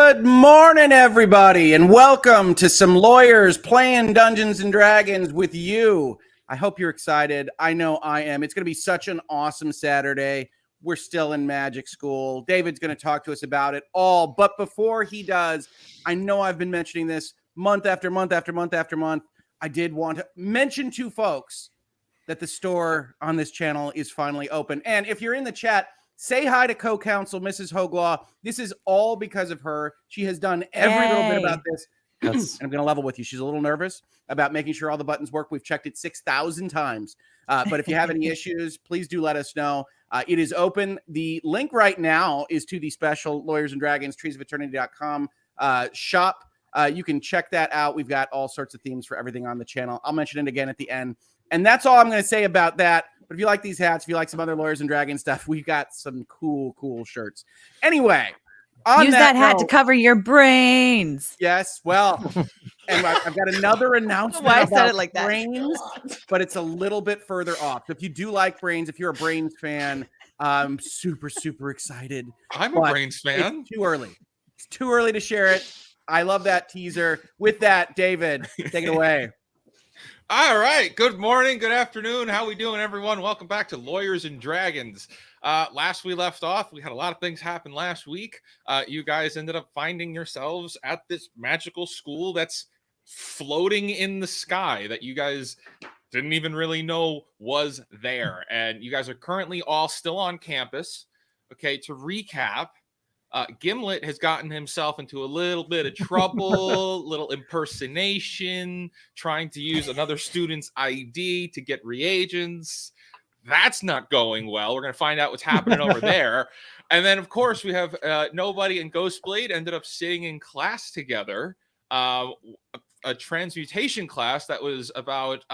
Good morning, everybody, and welcome to some lawyers playing Dungeons and Dragons with you. I hope you're excited. I know I am. It's going to be such an awesome Saturday. We're still in magic school. David's going to talk to us about it all. But before he does, I know I've been mentioning this month after month after month after month. I did want to mention to folks that the store on this channel is finally open. And if you're in the chat, say hi to co-counsel Mrs. Hoeglaw. This is all because of her. She has done every little bit about this. And I'm going to level with you. She's a little nervous about making sure all the buttons work. We've checked it 6,000 times. But if you have any issues, please do let us know. It is open. The link right now is to the special Lawyers and Dragons, treesofaternity.com shop. You can check that out. We've got all sorts of themes for everything on the channel. I'll mention it again at the end. And that's all I'm going to say about that. But if you like these hats, if you like some other Lawyers and Dragons stuff, we've got some cool shirts. Anyway, use that hat to cover your brains. Yes, well, and I've got another announcement Why I about said it like brains, but it's a little bit further off. So if you do like brains, if you're a brains fan, I'm super excited. I'm a brains fan. It's too early. It's too early to share it. I love that teaser. With that, David, take it away. All right. Good morning. Good afternoon. How we doing, everyone? Welcome back to Lawyers and Dragons. Last we left off, we had a lot of things happen last week. You guys ended up finding yourselves at this magical school that's floating in the sky that you guys didn't even really know was there. And you guys are currently all still on campus. Okay, to recap, Gimlet has gotten himself into a little bit of trouble, little impersonation, trying to use another student's ID to get reagents. That's not going well. We're going to find out what's happening over there. And then, of course, we have Nobody and Ghostblade ended up sitting in class together, a transmutation class that was about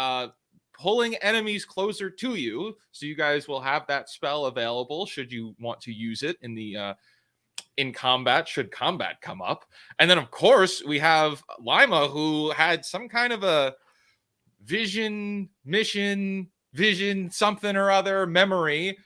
pulling enemies closer to you. So you guys will have that spell available should you want to use it in the in combat, should combat come up. And then, of course, we have Lima, who had some kind of a vision, something or other, memory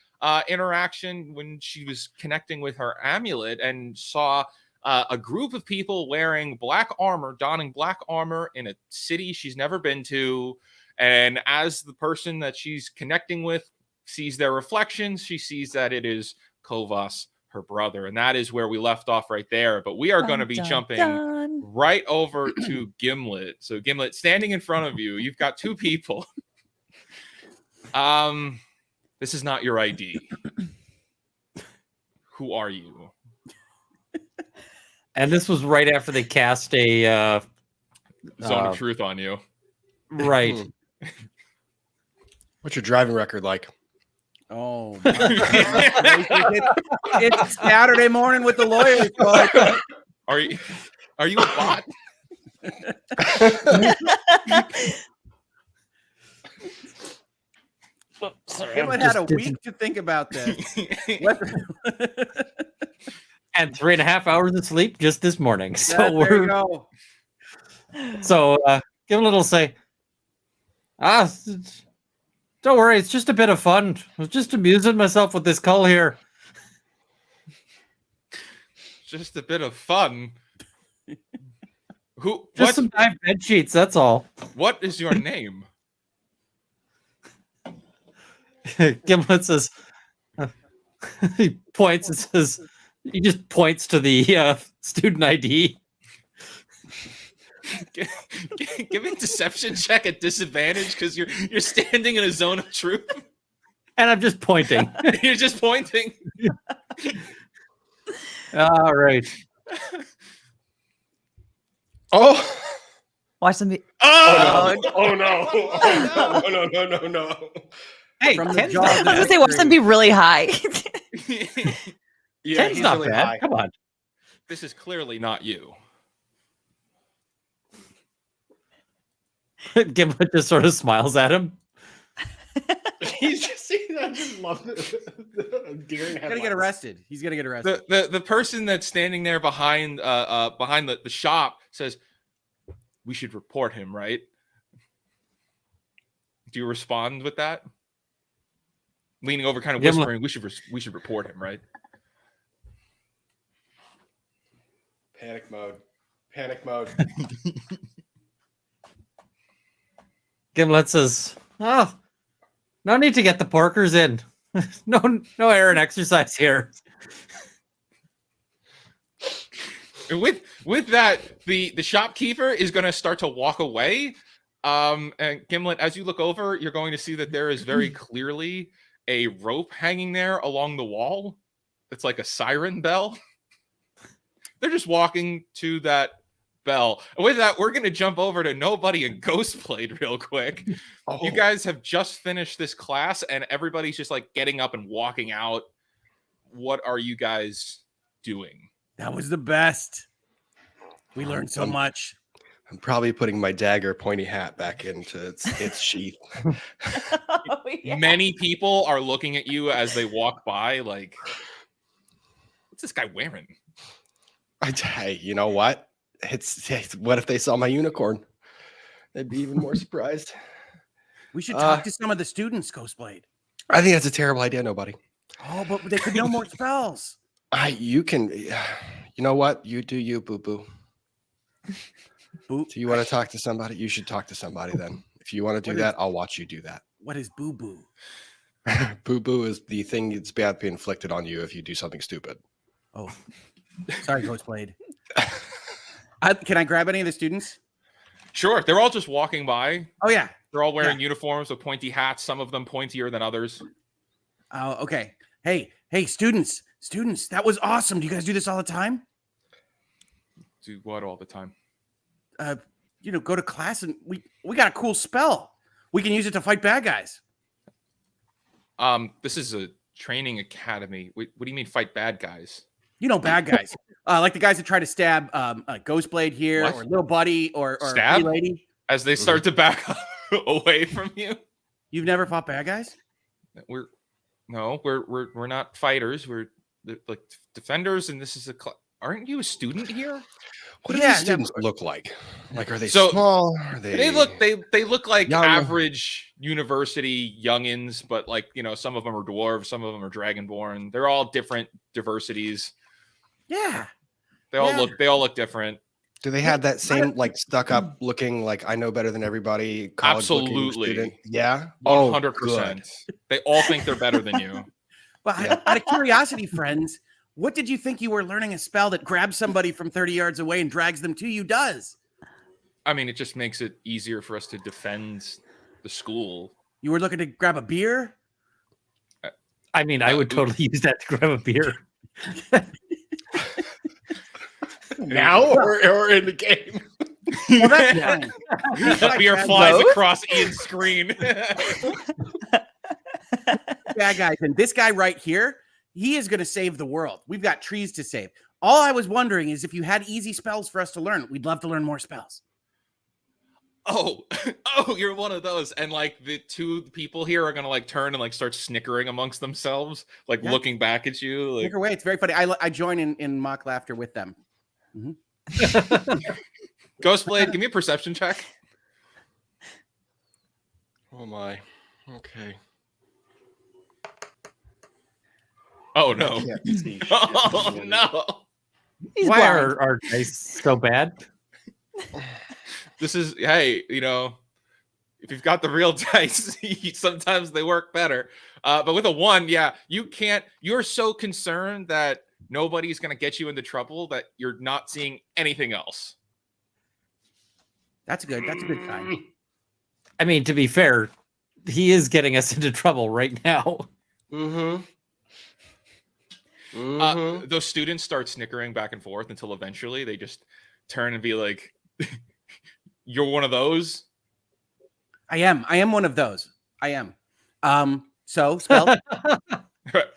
interaction when she was connecting with her amulet and saw a group of people wearing black armor, donning black armor in a city she's never been to. And as the person that she's connecting with sees their reflections, she sees that it is Kovas, her brother, and that is where we left off right there. But we are going to be jumping right over to Gimlet. So Gimlet, standing in front of you, you've got two people. This is not your ID. Who are you? And this was right after they cast a Zone of Truth on you. Right. What's your driving record like? Oh, it's Saturday morning with the lawyers. Are you a bot? Everyone had a week to think about this. And 3.5 hours of sleep just this morning. So there you go. So give a little say. Don't worry, it's just a bit of fun. I was just amusing myself with this call here. Just a bit of fun. Just some dive bed sheets, that's all. What is your name? Gimlet says, he points and says, he just points to the student ID. Give me a deception check at disadvantage because you're standing in a zone of truth. And I'm just pointing. You're just pointing. All right. Oh. Watch them be. Oh no! Oh no! Oh, no! Hey, From the 10's jaws not of I was gonna say, watch them be really high. Yeah, 10's he's not really bad. high. Come on. This is clearly not you. Gimlet just sort of smiles at him. He's just I just love the deer. He's gonna get arrested. He's gonna get arrested. The person that's standing there behind the shop says, "We should report him, right?" Do you respond with that? Leaning over, kind of whispering, "We should report him, right?" Panic mode. Panic mode. Gimlet says, "Oh, no need to get the porkers in. no air and exercise here." With that, the shopkeeper is going to start to walk away. And Gimlet, as you look over, you're going to see that there is very clearly a rope hanging there along the wall. It's like a siren bell. They're just walking to that bell. And with that, we're going to jump over to Nobody and Ghostblade real quick. Oh. You guys have just finished this class, and everybody's just like getting up and walking out. What are you guys doing? That was the best. We learned so much. I'm probably putting my dagger pointy hat back into its sheath. Oh, yeah. Many people are looking at you as they walk by, like, what's this guy wearing? Hey, you know what? What if they saw my unicorn? They'd be even more surprised. We should talk to some of the students, Ghostblade. I think that's a terrible idea. Nobody. Oh, but they could know more spells. You can. You know what? You do you, boo boo. Boo. Do you want to talk to somebody? You should talk to somebody then. If you want to do that, I'll watch you do that. What is boo boo? Boo boo is the thing that's bad to be inflicted on you if you do something stupid. Oh, sorry, Ghostblade. Can I grab any of the students? Sure, they're all just walking by. Oh yeah, They're all wearing uniforms with pointy hats. Some of them pointier than others. Oh, okay. Hey, students, that was awesome. Do you guys do this all the time? Do what all the time? Go to class and we got a cool spell. We can use it to fight bad guys. This is a training academy. What do you mean fight bad guys? You know, bad guys. Like the guys that try to stab Ghostblade here, What? or Little Buddy, or Stab? Lady. As they start to back away from you. You've never fought bad guys? We're not fighters. We're like defenders, and this is aren't you a student here? What do Yeah, these students look like? Like, are they So, small? Are They look like young? average university youngins, but like, some of them are dwarves, some of them are dragonborn. They're all different diversities. Yeah. They all look different. Do they have that same like stuck up looking like I know better than everybody? college-looking Absolutely. student? Yeah. 100%. They all think they're better than you. But out of curiosity, friends, what did you think you were learning a spell that grabs somebody from 30 yards away and drags them to you does? I mean, it just makes it easier for us to defend the school. You were looking to grab a beer? I mean, I would totally use that to grab a beer. Now or in the game? Well, that's fine. A beer flies across Ian's screen. Bad guys. And this guy right here, he is going to save the world. We've got trees to save. All I was wondering is if you had easy spells for us to learn. We'd love to learn more spells. Oh, you're one of those. And like the two people here are gonna like turn and like start snickering amongst themselves, like looking back at you. Like, Take her away. It's very funny. I join in mock laughter with them. Mm-hmm. Ghostblade, give me a perception check. Oh my. Okay. Oh no. Can't see shit. Oh no. Why are our dice so bad? This is, hey, if you've got the real dice, sometimes they work better. But with a 1, you're so concerned that nobody's going to get you into trouble that you're not seeing anything else. That's good. That's a good sign. I mean, to be fair, he is getting us into trouble right now. Mm-hmm. Those students start snickering back and forth until eventually they just turn and be like, you're one of those? I am one of those. I am. So spell.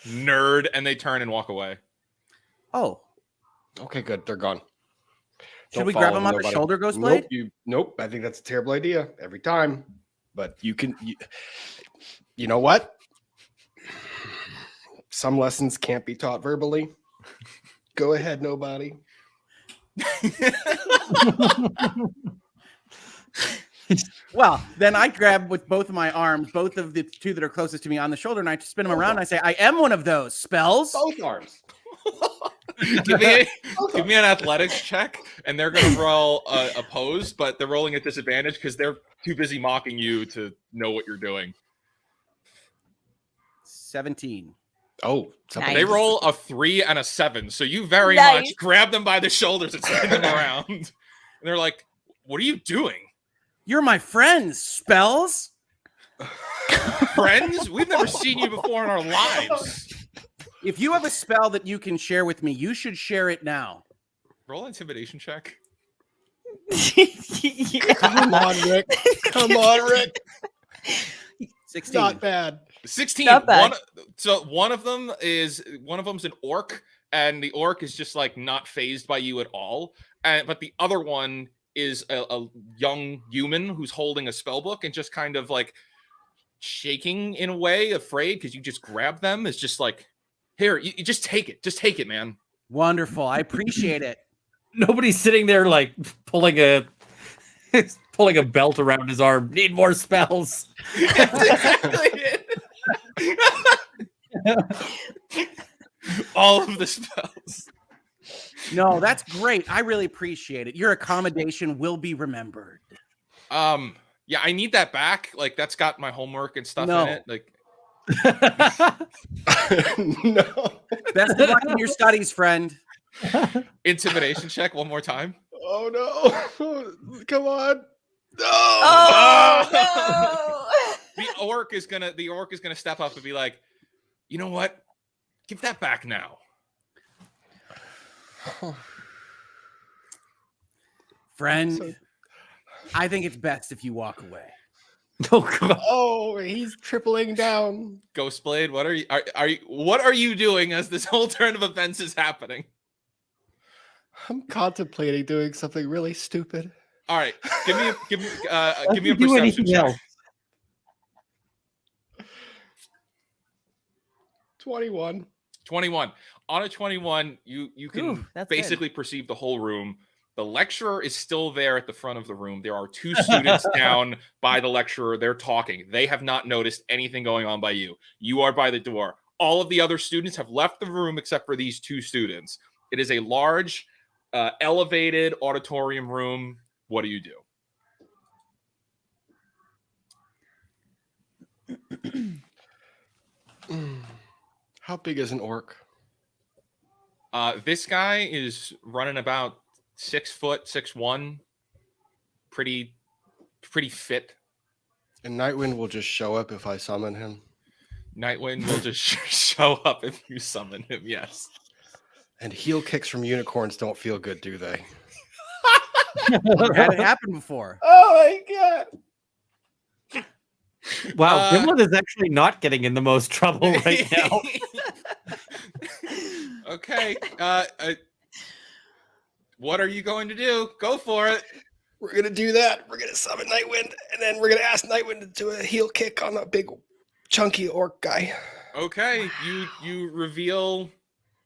Nerd, and they turn and walk away. Oh, Okay, good. They're gone. should Don't we grab follow him on the nobody. shoulder, Ghostblade? Nope. I think that's a terrible idea every time. But you know what? Some lessons can't be taught verbally. Go ahead, nobody. Well, then I grab with both of my arms, both of the two that are closest to me on the shoulder, and I spin them around. And I say, I am one of those spells. Both arms. give me an athletics check, and they're gonna roll a pose, but they're rolling at disadvantage because they're too busy mocking you to know what you're doing. 17. Oh, something. They Nice. roll a 3 and a 7, so you very Nice. much grab them by the shoulders and spin them around, and they're like, "What are you doing, You're my friends, Spells. friends? We've never seen you before in our lives." If you have a spell that you can share with me, you should share it now. Roll an intimidation check. Yeah. Come on, Rick. Come on, Rick. 16. Not bad. 16. Not bad. One of them's an orc, and the orc is just like not phased by you at all. But the other one is a young human who's holding a spell book and just kind of like shaking in a way, afraid because you just grab them. It's just like, here, you just take it. Just take it, man. Wonderful. I appreciate it. Nobody's sitting there like pulling a belt around his arm. Need more spells. That's exactly it. All of the spells. No, that's great. I really appreciate it. Your accommodation will be remembered. Yeah, I need that back. Like, that's got my homework and stuff No. in it. Like, No. Best of luck in your studies, friend. intimidation check one more time. Oh no. Come on. No. Oh no! The orc is gonna step up and be like, you know what? Give that back now. Friend, I think it's best if you walk away. Oh, come on. Oh, he's tripling down. Ghostblade, what are you doing as this whole turn of events is happening? I'm contemplating doing something really stupid. All right, give me a Do perception anything check. else. 21. 21. On a 21, you can Ooh, that's basically perceive the whole room. The lecturer is still there at the front of the room. There are 2 students down by the lecturer. They're talking. They have not noticed anything going on by you. You are by the door. All of the other students have left the room except for these 2 students. It is a large, elevated auditorium room. What do you do? How big is an orc? This guy is running about 6 foot, 6'1", pretty fit. And Nightwind will just show up if I summon him. Nightwind will just show up if you summon him. Yes. And heel kicks from unicorns don't feel good, do they? Never had it happen before. Oh my god. Wow, Gimlet is actually not getting in the most trouble right now. Okay. What are you going to do? Go for it. We're gonna do that. We're gonna summon Nightwind, and then we're gonna ask Nightwind to do a heel kick on a big chunky orc guy. Okay. You reveal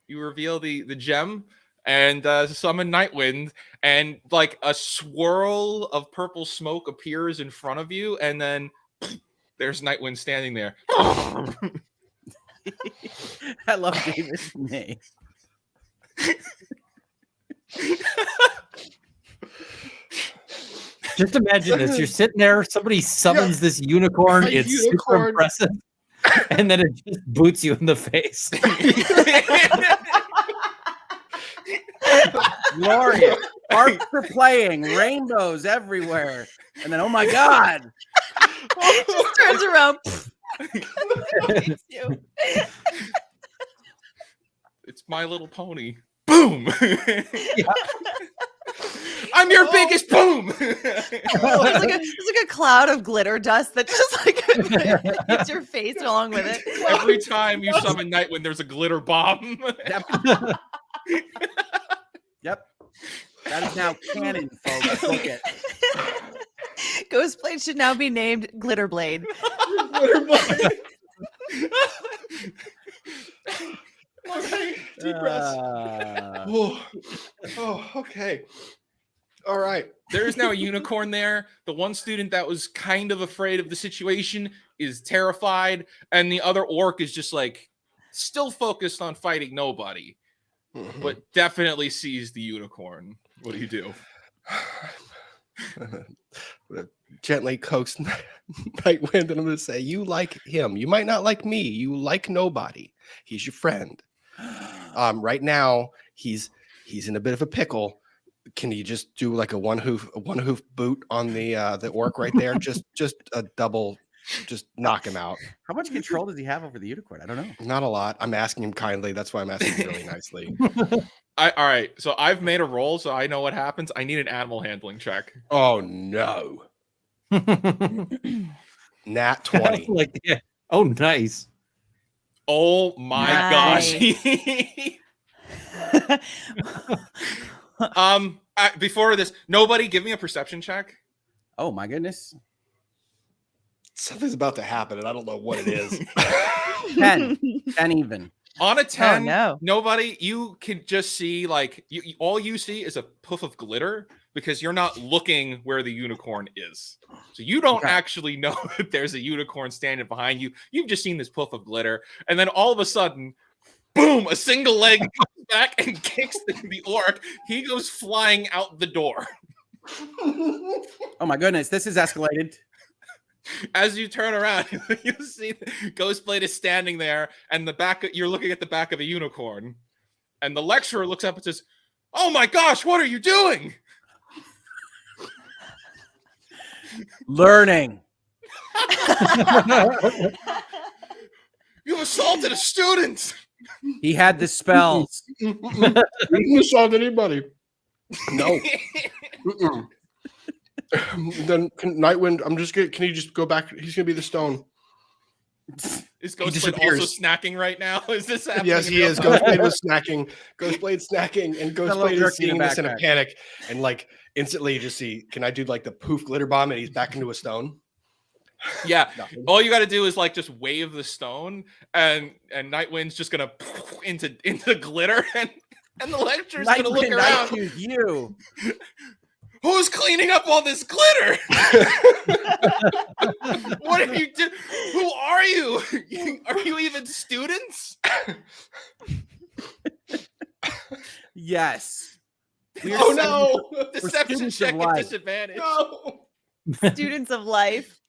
the gem and summon Nightwind, and like a swirl of purple smoke appears in front of you, and then there's Nightwind standing there. I love David's name. Just imagine this. You're sitting there, somebody summons this unicorn. A It's unicorn. super impressive. And then it just boots you in the face. Glorious. Harps are playing, rainbows everywhere. And then, oh my God. Just turns around. Hates you. It's My Little Pony. Boom! I'm your biggest boom! There's like a cloud of glitter dust that just like hits your face along with it. Every time you summon Nightwind, there's a glitter bomb. Yep. That is now canon, folks. Look it. Ghostblade should now be named Glitterblade. Okay, deep breaths. Okay. All right. There's now a unicorn there. The one student that was kind of afraid of the situation is terrified, and the other orc is just like still focused on fighting nobody. but definitely sees the unicorn. What do you do? Gently coax Nightwind, and I'm going to say, you like him. You might not like me. You like nobody. He's your friend. Right now, he's in a bit of a pickle. Can you just do like a one hoof boot on the orc right there? just a double, just knock him out. How much control does he have over the unicorn? I don't know. Not a lot. I'm asking him kindly. That's why I'm asking him really nicely. All right, so I've made a roll, so I know what happens. I need an animal handling check. Oh no. Nat 20. Like, yeah. Oh, nice. Oh my gosh. Before this, nobody give me a perception check. Oh my goodness. Something's about to happen, and I don't know what it is. 10 even. On a 10, no. nobody, you can just see like all you see is a puff of glitter because you're not looking where the unicorn is. So you don't actually know that there's a unicorn standing behind you. You've just seen this puff of glitter. And then all of a sudden, boom, a single leg comes back and kicks the orc. He goes flying out the door. Oh my goodness, this is escalated. As you turn around, you see Ghostblade is standing there, and you're looking at the back of a unicorn. And the lecturer looks up and says, "Oh my gosh, what are you doing?" Learning. You assaulted a student. He had the spells. You didn't assault anybody. No. Then Nightwind, can you just go back? He's gonna be the stone. Is Ghostblade also snacking right now? Is this happening? Yes, he is. Ghostblade was snacking. Ghostblade's snacking, and Ghostblade is seeing this in a panic, and like instantly you just see, can I do like the poof glitter bomb, and he's back into a stone? Yeah. All you got to do is like just wave the stone, and Nightwind's just gonna into glitter, and the lecturer's gonna look around. I choose you. Who's cleaning up all this glitter? What are you doing? Who are you? Are you even students? Yes. Oh no! Deception check at disadvantage. No. Students of life.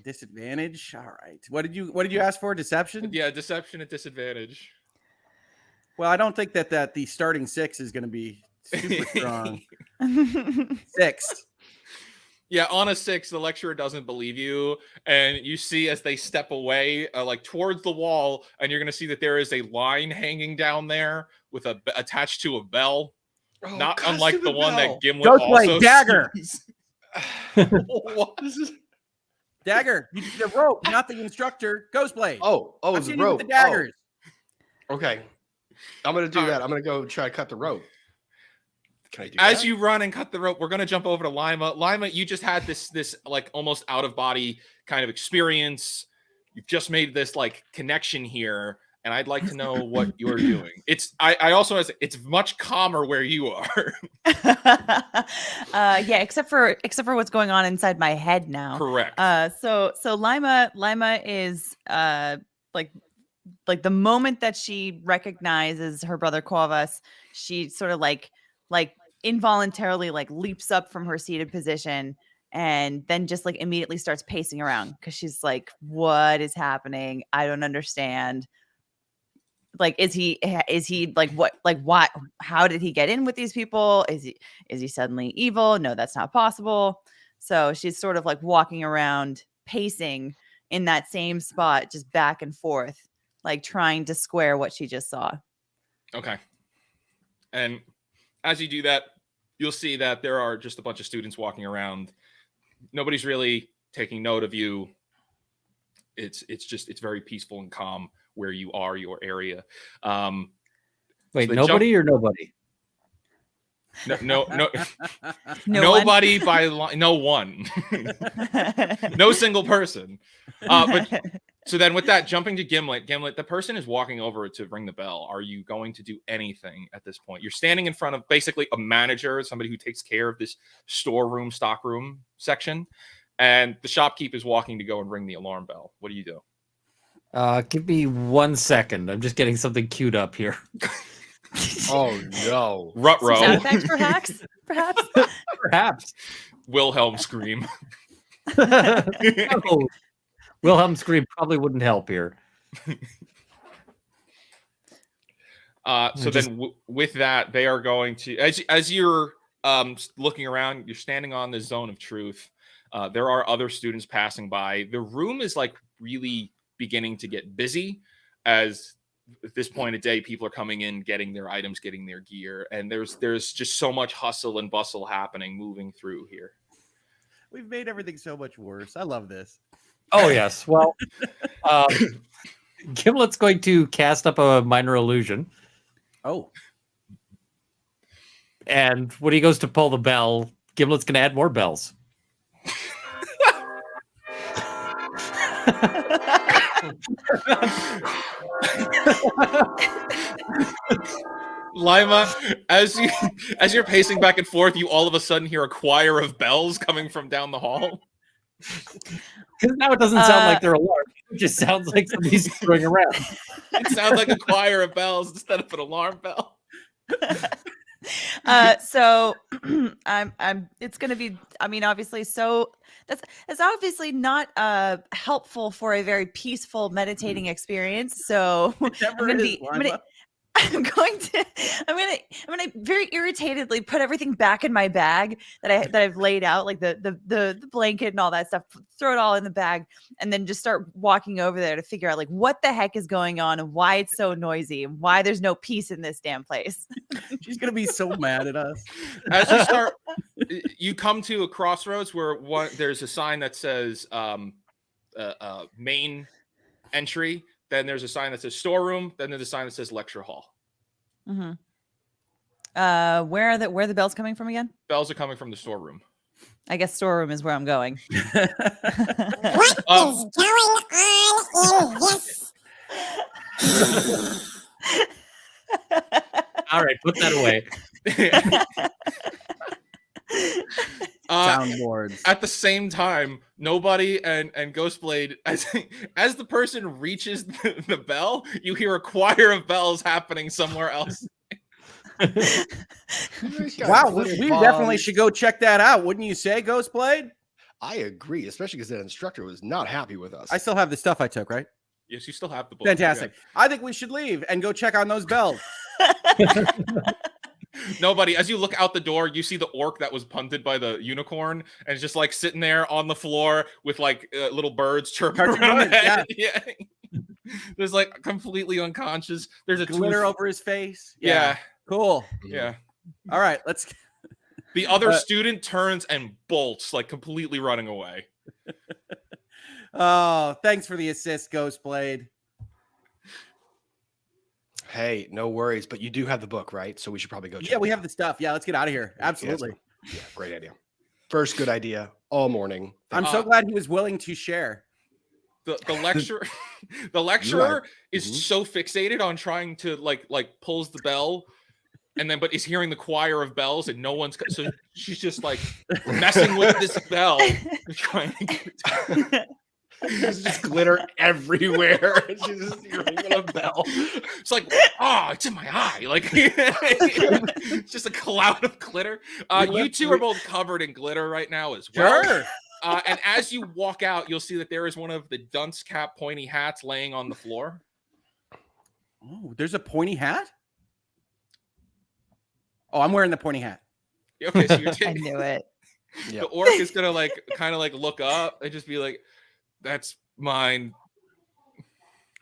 Disadvantage. All right. What did you ask for? Deception? Yeah, deception at disadvantage. Well, I don't think that the starting 6 is going to be super strong. 6. Yeah, on a 6, the lecturer doesn't believe you, and you see as they step away, like towards the wall, and you're going to see that there is a line hanging down there with attached to a bell, not unlike the one that Gimlet also dagger. What? Dagger. The rope, not the instructor. Ghostblade. Oh, it's the rope. The daggers. Oh. Okay. I'm going to do that. I'm going to go try to cut the rope. Can I do As that? you run and cut the rope, we're going to jump over to Lima. Lima, you just had this like almost out of body kind of experience. You've just made this like connection here, and I'd like to know what you're doing. I also it's much calmer where you are. Yeah, except for what's going on inside my head now. Correct. So Lima is like the moment that she recognizes her brother Corvus, she sort of like involuntarily like leaps up from her seated position and then just like immediately starts pacing around because she's like, what is happening? I don't understand. Like, is he like what, how did he get in with these people? Is he suddenly evil? No, that's not possible. So she's sort of like walking around pacing in that same spot, just back and forth, like trying to square what she just saw. Okay. And as you do that, you'll see that there are just a bunch of students walking around. Nobody's really taking note of you. It's very peaceful and calm where you are, your area. Wait, nobody or nobody? No, nobody no one. No single person. But so then with that, jumping to Gimlet, the person is walking over to ring the bell. Are you going to do anything at this point? You're standing in front of basically a manager, somebody who takes care of this storeroom, stockroom section, and the shopkeep is walking to go and ring the alarm bell. What do you do? Give me 1 second. I'm just getting something queued up here. Oh no. Some sound Ruh-roh. effects, perhaps. Perhaps. Wilhelm scream. No. Wilhelm scream probably wouldn't help here. So then with that, they are going to, as you're looking around, you're standing on the zone of truth. There are other students passing by. The room is like really beginning to get busy, as at this point of day, people are coming in, getting their items, getting their gear. And there's just so much hustle and bustle happening, moving through here. We've made everything so much worse. I love this. Oh, yes. Well, Gimlet's going to cast up a minor illusion. Oh, And when he goes to pull the bell, Gimlet's going to add more bells. Lima, as you're pacing back and forth, you all of a sudden hear a choir of bells coming from down the hall. Because now it doesn't sound like they're alarmed. It just sounds like somebody's screwing around. It sounds like a choir of bells instead of an alarm bell. So it's gonna be, I mean, obviously, so that's obviously not helpful for a very peaceful meditating experience. So I'm going to very irritatedly put everything back in my bag that I've laid out, like the blanket and all that stuff, throw it all in the bag, and then just start walking over there to figure out like what the heck is going on and why it's so noisy and why there's no peace in this damn place. she's gonna be so mad at us. As you start, you come to a crossroads where there's a sign that says main entry. Then there's a sign that says storeroom. Then there's a sign that says lecture hall. Mm-hmm. Where are the bells coming from again? Bells are coming from the storeroom. I guess storeroom is where I'm going. What is going on in this? All right, put that away. Soundboards. At the same time, nobody and Ghostblade, as the person reaches the bell, you hear a choir of bells happening somewhere else. Wow, we definitely should go check that out. Wouldn't you say, Ghostblade? I agree, especially because that instructor was not happy with us. I still have the stuff I took, right? Yes, you still have the book. Fantastic. I think we should leave and go check on those bells. Nobody, as you look out the door, you see the orc that was punted by the unicorn and it's just like sitting there on the floor with like little birds chirping around the head. Yeah. There's like completely unconscious. There's a glitter tooth. over his face. Yeah. Cool. Yeah. All right, let's. The other student turns and bolts, like completely running away. Oh, thanks for the assist, Ghostblade. Hey, no worries, but you do have the book, right? So we should probably go check Yeah, we it have out. the stuff. Yeah, let's get out of here. Absolutely. Yeah, great idea. First good idea all morning. I'm so glad he was willing to share. The lecturer is so fixated on trying to like pulls the bell and then but is hearing the choir of bells and no one's so she's just like messing with this bell trying to get it to There's just glitter everywhere. She's just ringing a bell. It's like, oh, it's in my eye. Like it's just a cloud of glitter. You two are both covered in glitter right now as well. Sure. And as you walk out, you'll see that there is one of the dunce cap pointy hats laying on the floor. Oh, there's a pointy hat? Oh, I'm wearing the pointy hat. Okay, so you're I taking knew it. the orc is gonna like kind of like look up and just be like, that's mine.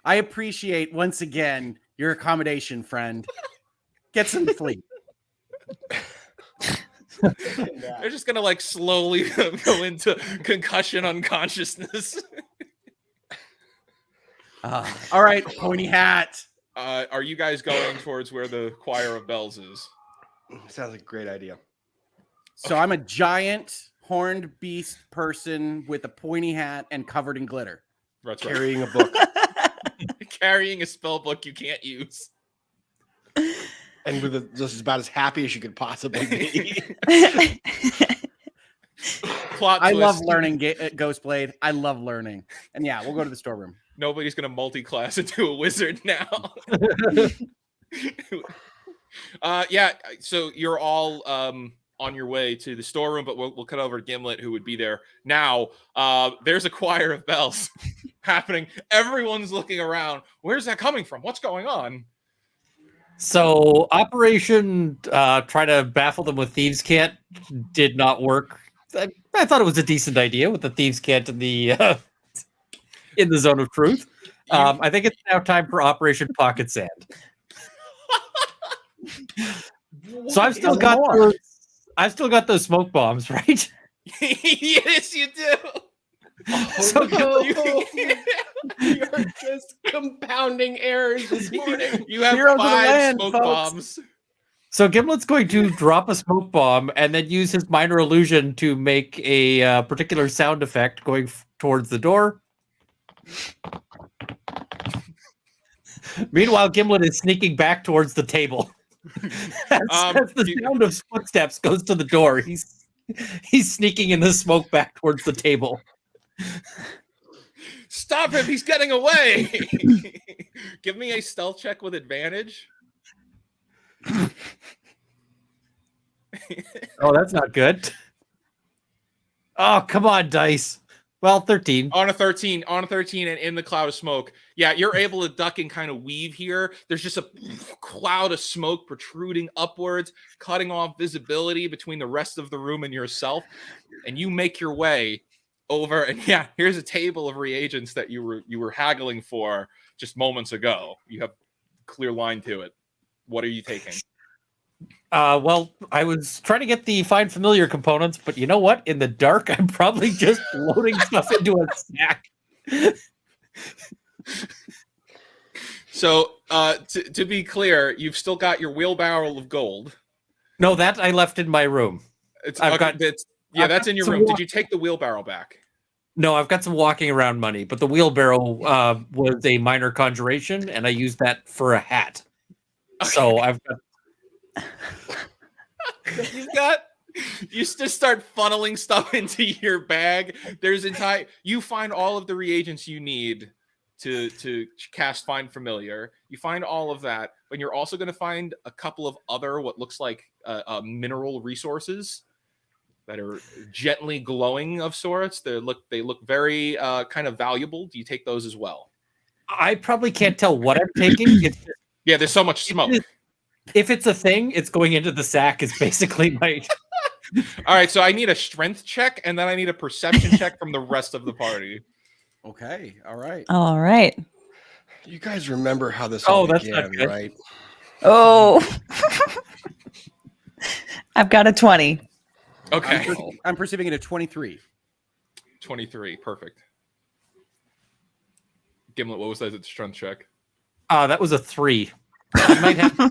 I appreciate once again your accommodation, friend. Get some sleep. They're just gonna like slowly go into concussion unconsciousness. All right, pointy hat. Are you guys going towards where the choir of bells is? Sounds like a great idea. So I'm a giant horned beast person with a pointy hat and covered in glitter. That's right. Carrying a book. Carrying a spell book you can't use. And with just about as happy as you could possibly be. Plot I twist. love learning, Ghostblade. I love learning. And yeah, we'll go to the storeroom. Nobody's gonna multi-class into a wizard now. Yeah. So you're all on your way to the storeroom, but we'll cut over to Gimlet, who would be there now. There's a choir of bells happening. Everyone's looking around. Where's that coming from? What's going on? So Operation try to baffle them with Thieves' Cant did not work. I thought it was a decent idea with the Thieves' Cant in the zone of truth. I think it's now time for Operation Pocket Sand. So I've still got those smoke bombs, right? Yes, you do. So You're just compounding errors this morning. You have Hero to the 5 land, smoke folks. bombs. So Gimlet's going to drop a smoke bomb and then use his minor illusion to make a particular sound effect going towards the door. Meanwhile, Gimlet is sneaking back towards the table. As the sound of footsteps goes to the door, he's sneaking in the smoke back towards the table. Stop him! He's getting away. Give me a stealth check with advantage. Oh, that's not good. Oh, come on, dice. Well, 13. On a 13, and in the cloud of smoke. Yeah, you're able to duck and kind of weave here. There's just a cloud of smoke protruding upwards, cutting off visibility between the rest of the room and yourself. And you make your way over, and yeah, here's a table of reagents that you were haggling for just moments ago. You have a clear line to it. What are you taking? Well, I was trying to get the find familiar components, but you know what? In the dark, I'm probably just loading stuff into a stack. So, to be clear, you've still got your wheelbarrow of gold. No, that I left in my room. That's in your room. Did you take the wheelbarrow back? No, I've got some walking around money, but the wheelbarrow was a minor conjuration, and I used that for a hat. Okay. So I've got. You just start funneling stuff into your bag. You find all of the reagents you need to cast Find Familiar. You find all of that, but you're also going to find a couple of other what looks like mineral resources that are gently glowing of sorts. They look very kind of valuable. Do you take those as well? I probably can't tell what I'm taking. Yeah, there's so much smoke. If it's a thing, it's going into the sack. Is basically my. All right, so I need a strength check, and then I need a perception check from the rest of the party. Okay, all right. All right. You guys remember how this all that's began, not good. right? Oh. I've got a 20. Okay. I'm perceiving it at 23. 23, perfect. Gimlet, what was that strength check? That was a 3. I might have to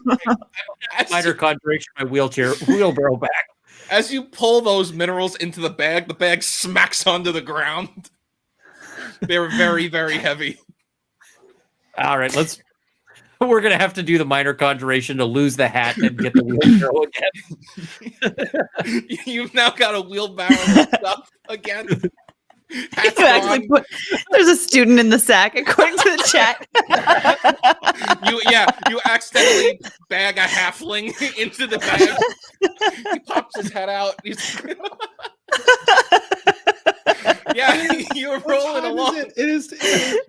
take minor conjuration my wheelbarrow back. As you pull those minerals into the bag smacks onto the ground. They're very, very heavy. All right, we're gonna have to do the minor conjuration to lose the hat and get the wheelbarrow again. You've now got a wheelbarrow of stuff again. There's a student in the sack, according to the chat. You accidentally bag a halfling into the bag. He pops his head out. Yeah, you're rolling along.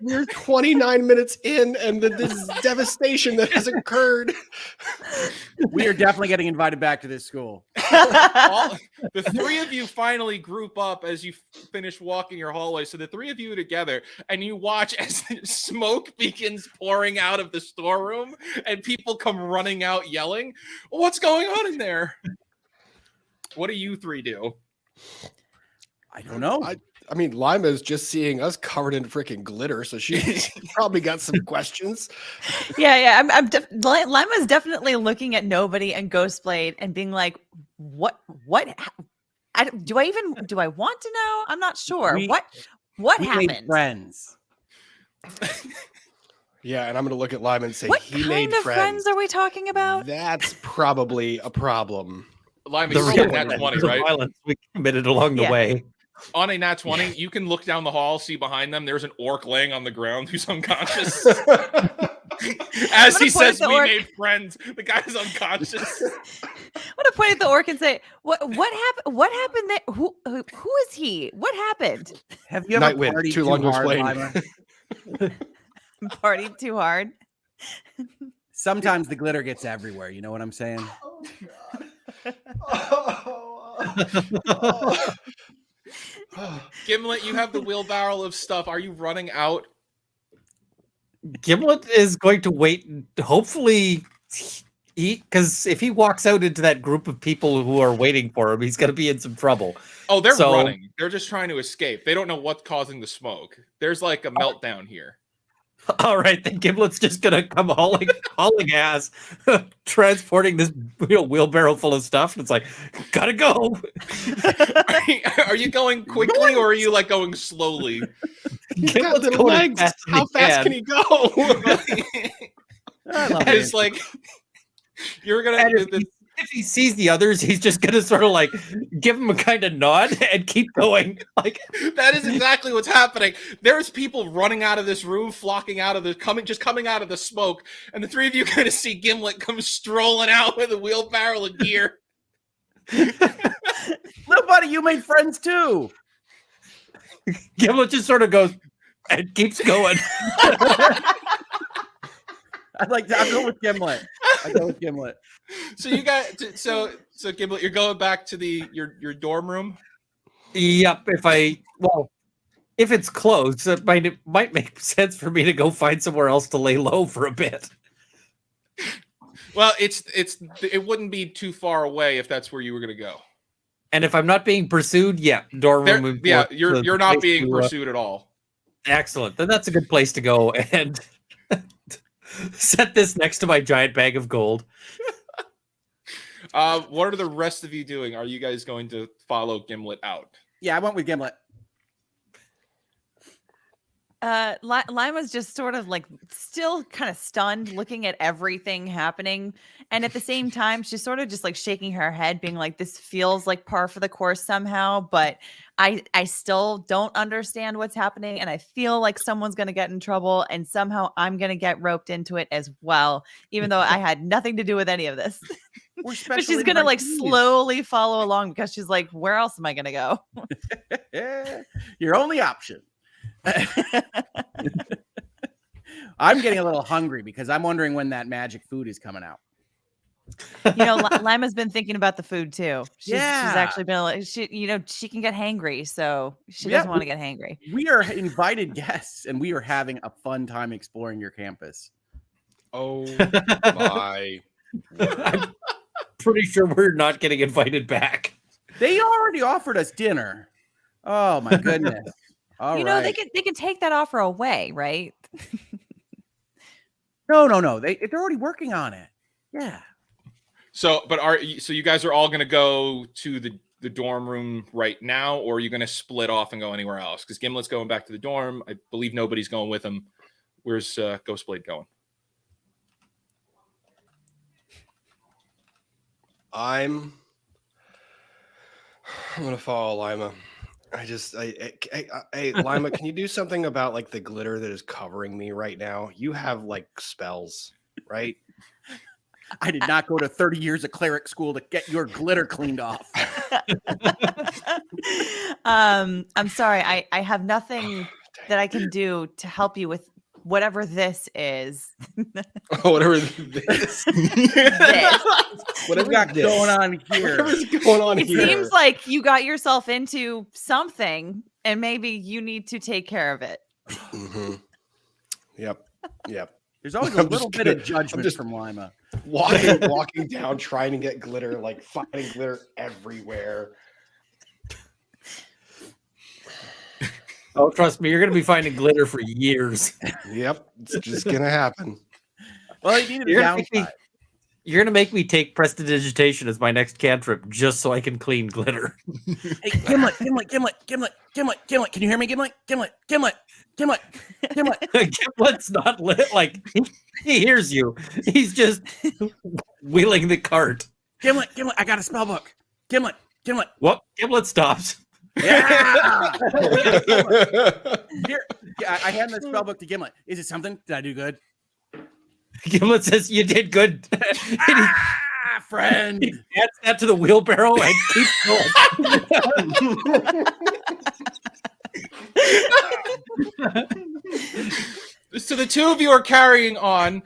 We're 29 minutes in, and this is devastation that has occurred. We are definitely getting invited back to this school. The three of you finally group up as you finish walking your hallway. So the three of you are together, and you watch as the smoke begins pouring out of the storeroom, and people come running out yelling, "What's going on in there?" What do you three do? I don't know. I mean, Lima's just seeing us covered in freaking glitter, so she's probably got some questions. Yeah. Lima's definitely looking at Nobody and Ghostblade and being like, "What? Do I want to know? I'm not sure. What we happened?" Made friends. Yeah, and I'm gonna look at Lima and say, what he kind made of friends are we talking about? That's probably a problem. Lima, you rolled that 20, right? Violence we committed along the way. on a nat 20, you can look down the hall, see behind them, there's an orc laying on the ground who's unconscious. As he says, we made friends. The guy is unconscious. I'm gonna point at the orc and say, "What happened? What happened? There? Who is he? What happened? Have you ever Nightwind, partied too long to hard, explain. Lima? Partied too hard." Sometimes the glitter gets everywhere. You know what I'm saying? Gimlet, you have the wheelbarrow of stuff. Are you running out? Gimlet is going to wait. Hopefully, because if he walks out into that group of people who are waiting for him, he's going to be in some trouble. Oh, they're running. They're just trying to escape. They don't know what's causing the smoke. There's like a meltdown here. All right, then Gimlet's just going to come hauling ass, transporting this wheelbarrow full of stuff. And it's like, gotta go. Are you going quickly or are you like going slowly? Gimlet's going legs. as fast as How fast can he go? It's like you're gonna. If he sees the others, he's just gonna sort of like give him a kind of nod and keep going. Like that is exactly what's happening. There's people running out of this room, flocking out of the coming out of the smoke, and the three of you kind of see Gimlet come strolling out with a wheelbarrow of gear. Little buddy, you made friends too. Gimlet just sort of goes and keeps going. I'll go with Gimlet. I go with Gimlet. So you got so Gimlet, you're going back to your dorm room. Yep. If it's closed, it might make sense for me to go find somewhere else to lay low for a bit. Well, it wouldn't be too far away if that's where you were going to go. And if I'm not being pursued, dorm room. You're not being pursued at all. Excellent. Then that's a good place to go and set this next to my giant bag of gold. What are the rest of you doing? Are you guys going to follow Gimlet out? Yeah, I went with Gimlet. Lima's just sort of like still kind of stunned, looking at everything happening. And at the same time, she's sort of just like shaking her head, being like, this feels like par for the course somehow, but I still don't understand what's happening. And I feel like someone's going to get in trouble and somehow I'm going to get roped into it as well, even though I had nothing to do with any of this. But she's going to like slowly follow along because she's like, where else am I going to go? Your only option. I'm getting a little hungry because I'm wondering when that magic food is coming out. Lima's been thinking about the food too. She's actually been like, she can get hangry, so she doesn't want to get hangry. We are invited guests, and we are having a fun time exploring your campus. Oh my! I'm pretty sure we're not getting invited back. They already offered us dinner. Oh my goodness! All right. They can take that offer away, right? No. They're already working on it. Yeah. So you guys are all going to go to the dorm room right now, or are you going to split off and go anywhere else? Because Gimlet's going back to the dorm. I believe nobody's going with him. Where's Ghostblade going? I'm gonna follow Lima. Hey, Lima, can you do something about like the glitter that is covering me right now? You have like spells, right? I did not go to 30 years of cleric school to get your glitter cleaned off. I'm sorry. I have nothing that I can do to help you with whatever this is. Whatever this. Whatever got going on here. Whatever's going on it here. Seems like you got yourself into something and maybe you need to take care of it. Mm-hmm. Yep. There's always a little bit of judgment from Lima. Walking down, trying to get glitter, like finding glitter everywhere. Oh, trust me, you're going to be finding glitter for years. Yep, it's just going to happen. Well, you need a downside. You're going to make me take prestidigitation as my next cantrip just so I can clean glitter. Hey, Gimlet. Can you hear me, Gimlet? Gimlet's not lit. Like, he hears you. He's just wheeling the cart. Gimlet, I got a spell book. Gimlet. What? Gimlet stops. Yeah. Here, I hand the spell book to Gimlet. Is it something? Did I do good? Gimlet says you did good. Friend. He adds that to the wheelbarrow and keeps going. So the two of you are carrying on.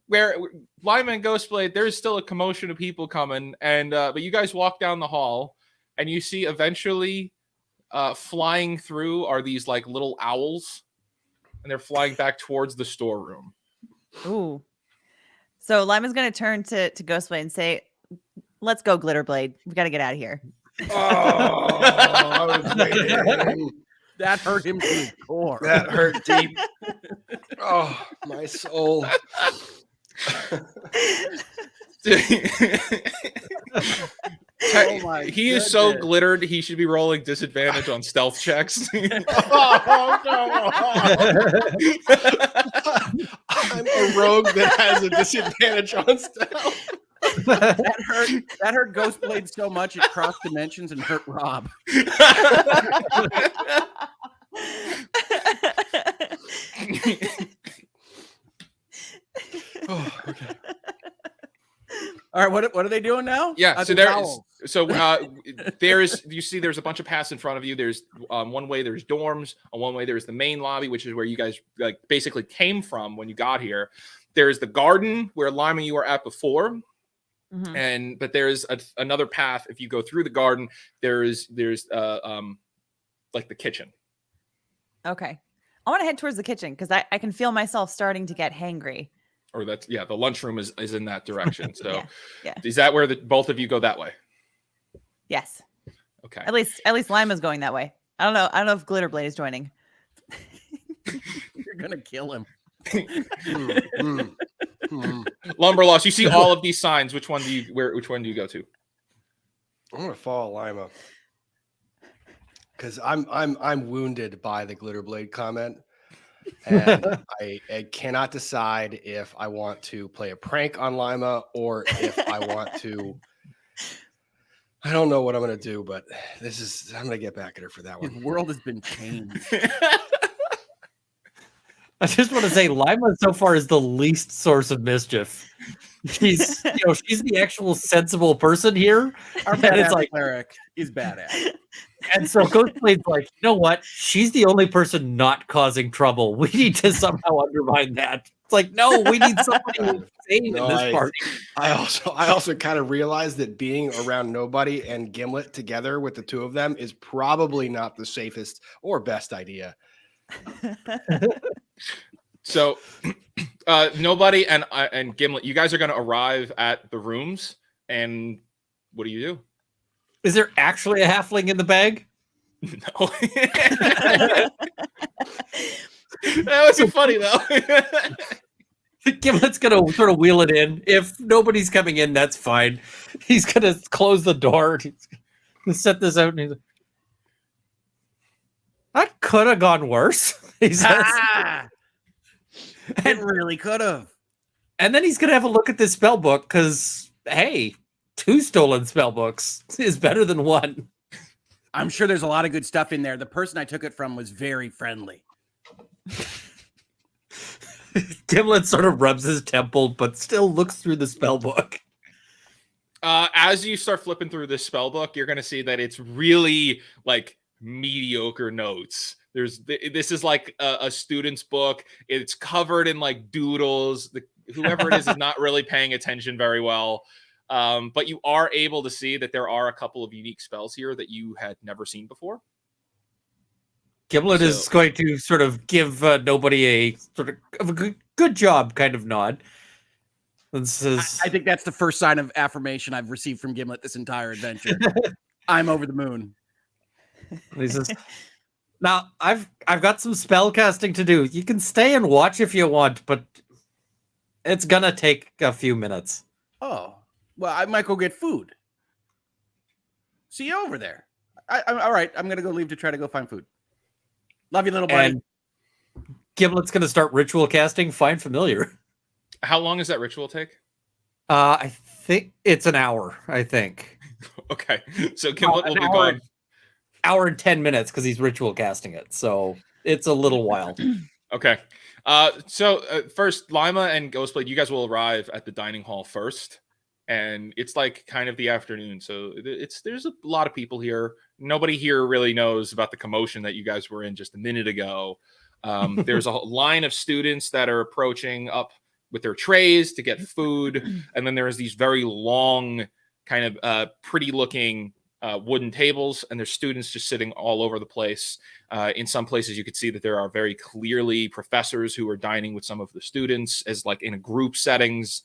Where Lima and Ghostblade, there's still a commotion of people coming, and but you guys walk down the hall, and you see eventually flying through are these like little owls, and they're flying back towards the storeroom. Ooh. So Lima's gonna turn to Ghostblade and say, "Let's go, Glitterblade. We got to get out of here." Oh, I was waiting. That hurt him to his core. That hurt deep. Oh, my soul. Oh my He is so goodness. glittered, he should be rolling disadvantage on stealth checks. Oh, no. I'm a rogue that has a disadvantage on stealth. That hurt Ghostblade so much it crossed dimensions and hurt Rob. Oh, okay. All right, what are they doing now? Yeah, so the there's owls. there's a bunch of paths in front of you. There's one way there's dorms, on one way there's the main lobby, which is where you guys like basically came from when you got here. There's the garden where Lima you were at before. Mhm. But there's another path. If you go through the garden, there's like the kitchen. Okay. I want to head towards the kitchen because I can feel myself starting to get hangry. Or that's the lunchroom is in that direction. So Yeah. is that where both of you go that way? Yes. Okay. At least Lima's going that way. I don't know if Glitterblade is joining. You're gonna kill him. Lumberloss, you see all of these signs. Which one do you go to? I'm gonna follow Lima because I'm wounded by the Glitterblade comment, and I cannot decide if I want to play a prank on Lima or if I want to. I don't know what I'm gonna do, but I'm gonna get back at her for that His one. world has been changed. I just want to say Lima so far is the least source of mischief. She's the actual sensible person here. Our And badass it's like, cleric is badass. and so Ghostblade's like, you know what? She's the only person not causing trouble. We need to somehow undermine that. It's like, no, we need somebody insane No, in this party. I also kind of realized that being around Nobody and Gimlet together with the two of them is probably not the safest or best idea. So Nobody and Gimlet, you guys are going to arrive at the rooms, and what do you do? Is there actually a halfling in the bag? No. That was so funny though. Gimlet's gonna sort of wheel it in. If nobody's coming in, that's fine. He's gonna close the door. He's gonna set this out, and he's like, that could have gone worse. He says. Ah! It really could have. And then he's gonna have a look at this spell book because, hey, 2 stolen spell books is better than 1. I'm sure there's a lot of good stuff in there. The person I took it from was very friendly. Gimlet sort of rubs his temple, but still looks through the spell book. As you start flipping through this spell book, you're going to see that it's really like mediocre notes. This is like a student's book. It's covered in like doodles. Whoever it is not really paying attention very well. But you are able to see that there are a couple of unique spells here that you had never seen before. Gimlet is going to sort of give Nobody a sort of a good job kind of nod. And says, I think that's the first sign of affirmation I've received from Gimlet this entire adventure. I'm over the moon. he says, now I've got some spell casting to do. You can stay and watch if you want, but it's gonna take a few minutes. Oh, well, I might go get food. See you over there. I'm all right. I'm gonna go leave to try to go find food. Love you, little buddy. And Gimlet's gonna start ritual casting Find Familiar. How long does that ritual take? I think it's an hour. I think. Okay, so Gimlet will be gone. hour and 10 minutes because he's ritual casting it. So it's a little while. Okay. So first, Lima and Ghostblade, you guys will arrive at the dining hall first. And it's like kind of the afternoon. So there's a lot of people here. Nobody here really knows about the commotion that you guys were in just a minute ago. There's a line of students that are approaching up with their trays to get food. And then there's these very long, kind of pretty looking wooden tables. And there's students just sitting all over the place. In some places, you could see that there are very clearly professors who are dining with some of the students as like in a group settings.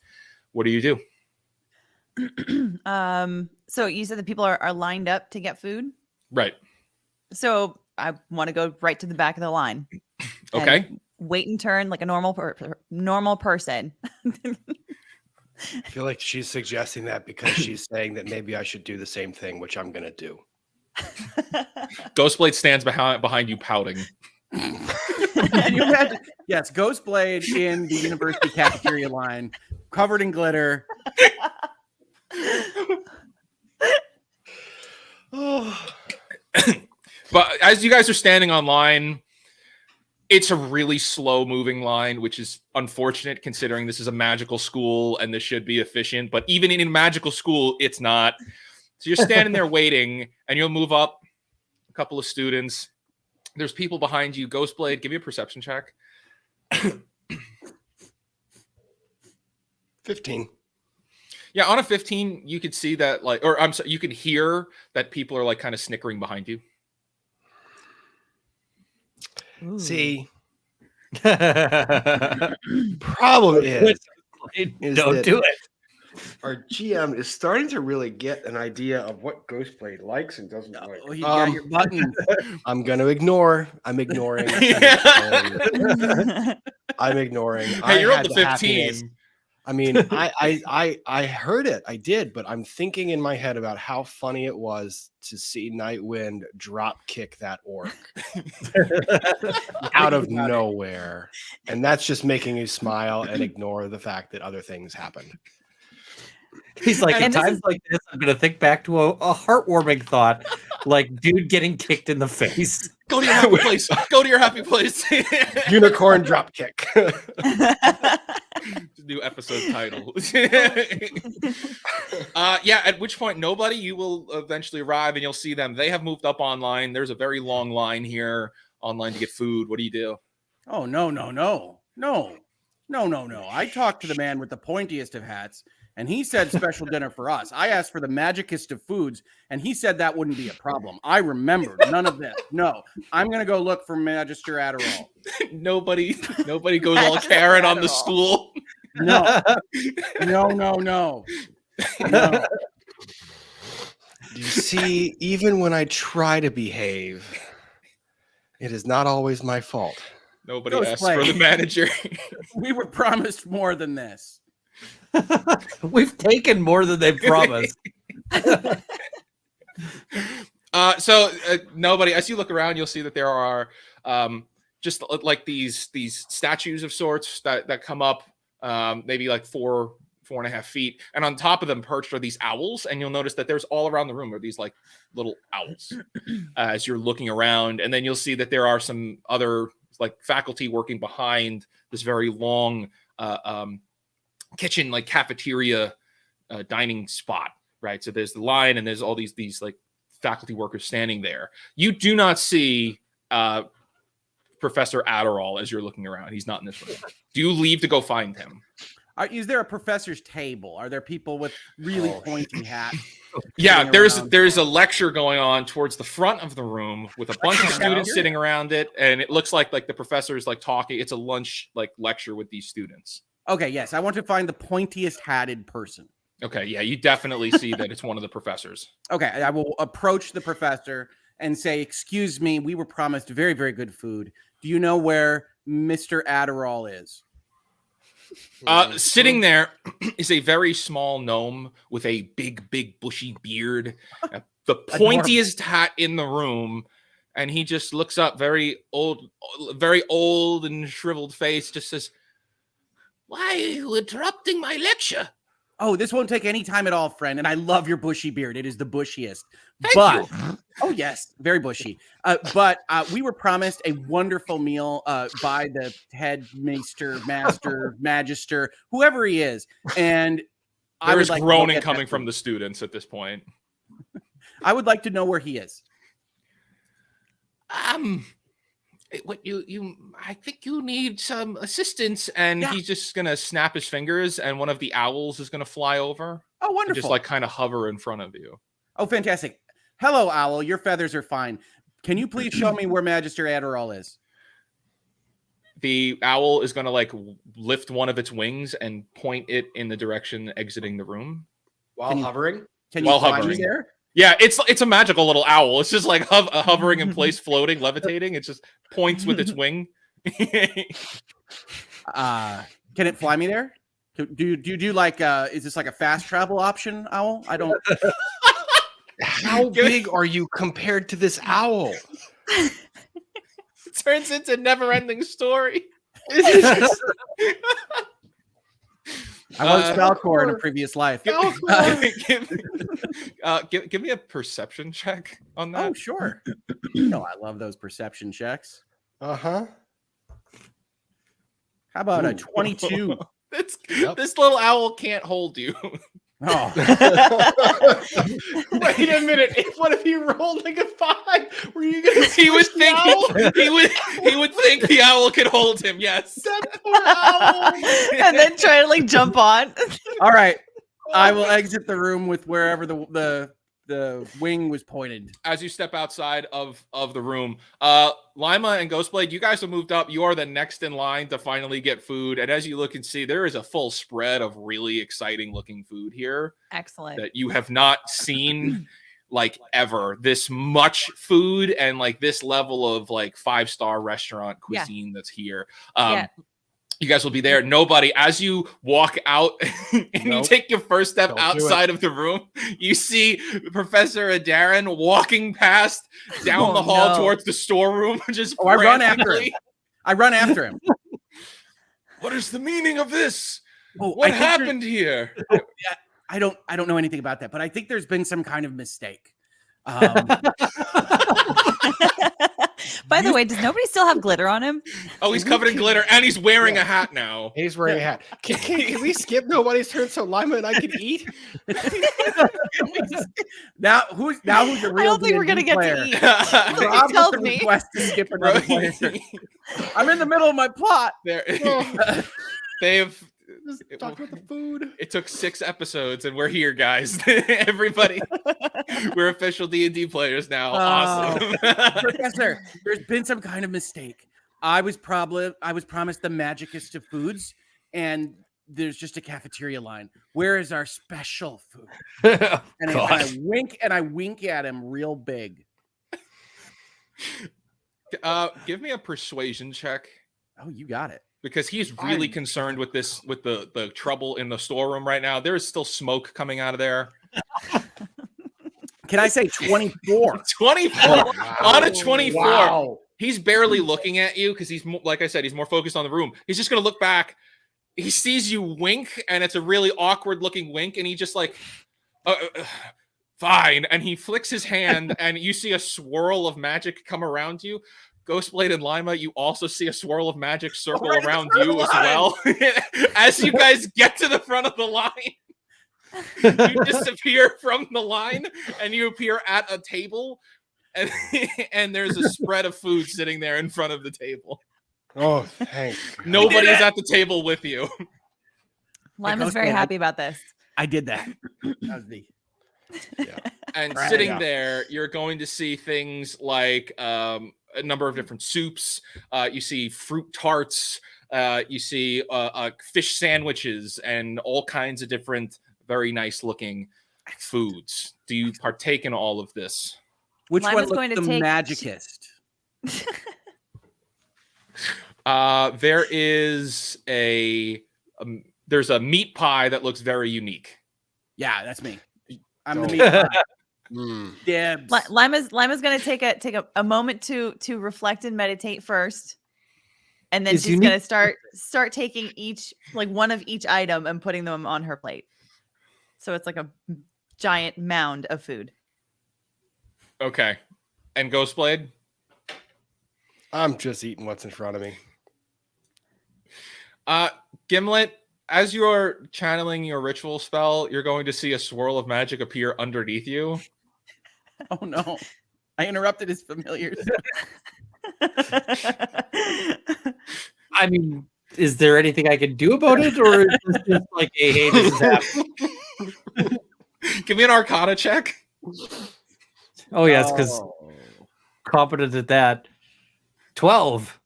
What do you do? So you said that people are lined up to get food? Right. So I want to go right to the back of the line. Okay. Wait and turn like a normal person. I feel like she's suggesting that because she's saying that maybe I should do the same thing, which I'm going to do. Ghostblade stands behind you pouting. Can you imagine? Yes, Ghostblade in the university cafeteria line, covered in glitter. But as you guys are standing online, it's a really slow moving line, which is unfortunate considering this is a magical school and this should be efficient. But even in a magical school, it's not. So you're standing there waiting and you'll move up a couple of students. There's people behind you. Ghostblade, give me a perception check. 15. Yeah, on a 15, you could see that, like, or I'm sorry, you could hear that people are like kind of snickering behind you. See, problem is Don't that do it. our GM is starting to really get an idea of what Ghostblade likes and doesn't like. Oh, you got your button. I'm going to ignore. I'm ignoring. I'm ignoring. Hey, you're had up to the 15. happiness. I mean, I heard it. I did, but I'm thinking in my head about how funny it was to see Nightwind drop kick that orc out of nowhere. And that's just making me smile and ignore the fact that other things happened. He's like, And at this times is- like this, I'm going to think back to a heartwarming thought, like dude getting kicked in the face. Go to your happy place. Go to your happy place. Unicorn drop kick. New episode title. Yeah, at which point nobody, you will eventually arrive and you'll see them. They have moved up online. There's a very long line here online to get food. What do you do? Oh, no. I talked to the man with the pointiest of hats, and he said special dinner for us. I asked for the magicest of foods, and he said that wouldn't be a problem. I remembered none of this. No, I'm going to go look for Magister Adderall. Nobody goes all Karen on the stool. No. You see, even when I try to behave, it is not always my fault. Nobody Ghost asks play. for the manager. We were promised more than this. We've taken more than they promised. So nobody, as you look around, you'll see that there are just like these statues of sorts that come up maybe like 4.5 feet, and on top of them perched are these owls, and you'll notice that there's all around the room are these like little owls as you're looking around, and then you'll see that there are some other like faculty working behind this very long kitchen, like cafeteria dining spot, right? So there's the line and there's all these like faculty workers standing there. You do not see Professor Adderall as you're looking around. He's not in this room. Do you leave to go find him? Is there a professor's table? Are there people with really pointy hats? Yeah, sitting there's a lecture going on towards the front of the room with a bunch of students sitting around it, and it looks like the professor's like talking. It's a lunch like lecture with these students. Okay, yes, I want to find the pointiest hatted person. Okay, yeah, you definitely see that it's one of the professors. Okay, I will approach the professor and say, "Excuse me, we were promised very, very good food. Do you know where Mr. Adderall is?" Sitting there is a very small gnome with a big, bushy beard, the pointiest hat in the room, and he just looks up, very old and shriveled face, just says, "Why are you interrupting my lecture? Oh, this won't take any time at all, friend. And I love your bushy beard. It is the bushiest. Thank you. Oh, yes, very bushy. But we were promised a wonderful meal by the head master, magister, whoever he is. And I There's would like to go groaning get that coming from food. the students at this point. I would like to know where he is. What I think you need some assistance, and he's just gonna snap his fingers, and one of the owls is gonna fly over. Oh, And wonderful. just like kind of hover in front of you. Oh, fantastic. Hello, owl. Your feathers are fine. Can you please show me where Magister Adderall is? The owl is gonna like lift one of its wings and point it in the direction exiting the room While hovering. Can you While find me hovering. there? Yeah, it's a magical little owl. It's just like hovering in place, floating, levitating. It just points with its wing. Can it fly me there? Do you do like is this like a fast travel option, owl? I don't. How big are you compared to this owl? It turns into a never-ending story. I was Falcor in a previous life. Give me a perception check on that. Oh, sure. You know I love those perception checks. Uh-huh. How about a 22? This little owl can't hold you. Oh, Wait a minute. What if he rolled like a 5? Were you gonna? He would squish the think owl? he would think the owl could hold him. Yes. That poor owl. And then try to like jump on. all right. I will exit the room with wherever the wing was pointed. As you step outside of the room, Lima and Ghostblade, you guys have moved up. You are the next in line to finally get food. And as you look and see, there is a full spread of really exciting looking food here Excellent. that you have not seen like ever. This much food and like this level of like 5-star restaurant cuisine that's here. Yeah. You guys will be there. Nobody, as you walk out and you take your first step Don't do outside of the room, you see Professor Adarin walking past down the hall towards the storeroom. Just I run after him. What is the meaning of this? Oh, What I think happened here? I don't know anything about that, but I think there's been some kind of mistake. By the way, does nobody still have glitter on him? Oh, he's covered in glitter and he's wearing a hat now. He's wearing a hat. Can we skip nobody's turn so Lima and I can eat? now who's the real? I don't think we're D&D gonna get player? to eat. Rob tells with the me. request to skip another player. I'm in the middle of my plot. They've Just talk about the food. It took 6 episodes, and we're here, guys. Everybody, we're official D&D players now. Awesome. Professor, there's been some kind of mistake. I was promised the magicest of foods, and there's just a cafeteria line. Where is our special food? And I wink at him real big. Give me a persuasion check. Oh, you got it. Because he's really concerned with this, with the trouble in the storeroom right now. There is still smoke coming out of there. Can I say 24? 24 on a 24. Wow. He's barely looking at you because he's, like I said, he's more focused on the room. He's just going to look back. He sees you wink, and it's a really awkward looking wink. And he just like, fine. And he flicks his hand, and you see a swirl of magic come around you. Ghostblade and Lima, you also see a swirl of magic circle around you as well. As you guys get to the front of the line, you disappear from the line and you appear at a table, and there's a spread of food sitting there in front of the table. Oh, thanks. Nobody's at the table with you. Lima's very happy about this. I did that. That was the... Yeah. And Right. sitting there, you're going to see things like a number of different soups. You see fruit tarts. You see fish sandwiches and all kinds of different, very nice looking foods. Do you partake in all of this? Which Lima's one going looks to the take- magicest? There is there's a meat pie that looks very unique. Yeah, that's me. I'm the Oh. meat pie. Mm. Dibs. Lima's going to take a moment to reflect and meditate first, and then Is she's unique- going to start taking each, like one of each item and putting them on her plate. So it's like a giant mound of food. Okay. And Ghostblade? I'm just eating what's in front of me. Gimlet, as you're channeling your ritual spell, you're going to see a swirl of magic appear underneath you. Oh no. I interrupted his familiars. I mean, is there anything I can do about it, or is this just like, hey, this is happening? Give me an Arcana check. Oh yes, because competent at that. 12.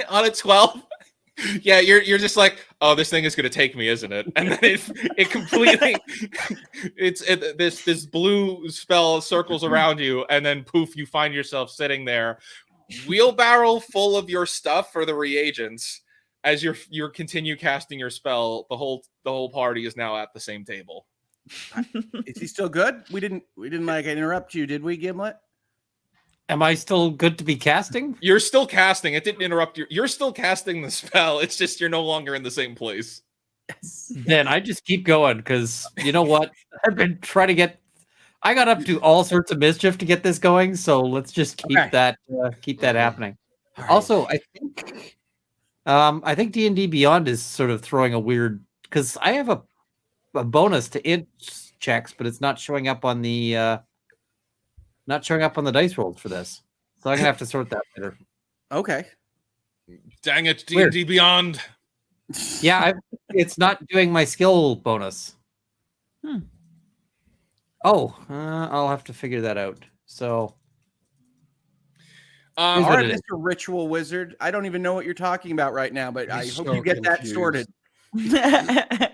On a 12. Yeah, you're just like, oh, this thing is going to take me, isn't it? And then it completely, this blue spell circles around you, and then poof, you find yourself sitting there, wheelbarrow full of your stuff for the reagents. As you continue casting your spell, the whole party is now at the same table. Is he still good? We didn't like interrupt you, did we, Gimlet? Am I still good to be casting? You're still casting. It didn't interrupt you. You're still casting the spell. It's just you're no longer in the same place. Then I just keep going because you know what? I've been trying to get. I got up to all sorts of mischief to get this going, so let's just keep that happening. Right. Also, I think D&D Beyond is sort of throwing a weird because I have a bonus to int checks, but it's not showing up on the dice rolls for this. So I'm gonna have to sort that later. Okay. Dang it, D&D Beyond. Yeah, it's not doing my skill bonus. Oh, I'll have to figure that out. So, All what right, it Mr. is. Ritual Wizard. I don't even know what you're talking about right now, but I He's hope so you get that confused. sorted.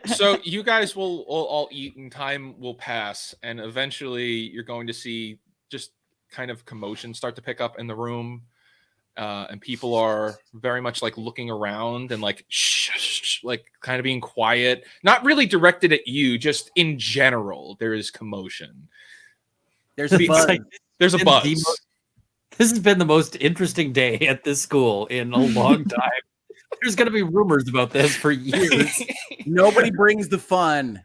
So you guys will all eat and time will pass, and eventually you're going to see just kind of commotion start to pick up in the room, and people are very much like looking around and like shh, like kind of being quiet, not really directed at you, just in general. There is commotion. There's a buzz. There's a It's buzz. This has been the most interesting day at this school in a long time. There's going to be rumors about this for years. Nobody brings the fun.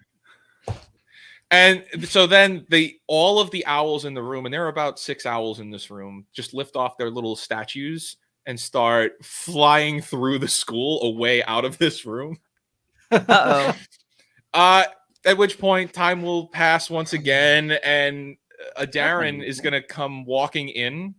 And so then all of the owls in the room, and there are about 6 owls in this room, just lift off their little statues and start flying through the school away out of this room. Uh-oh. At which point time will pass once again, and Darren is going to come walking in,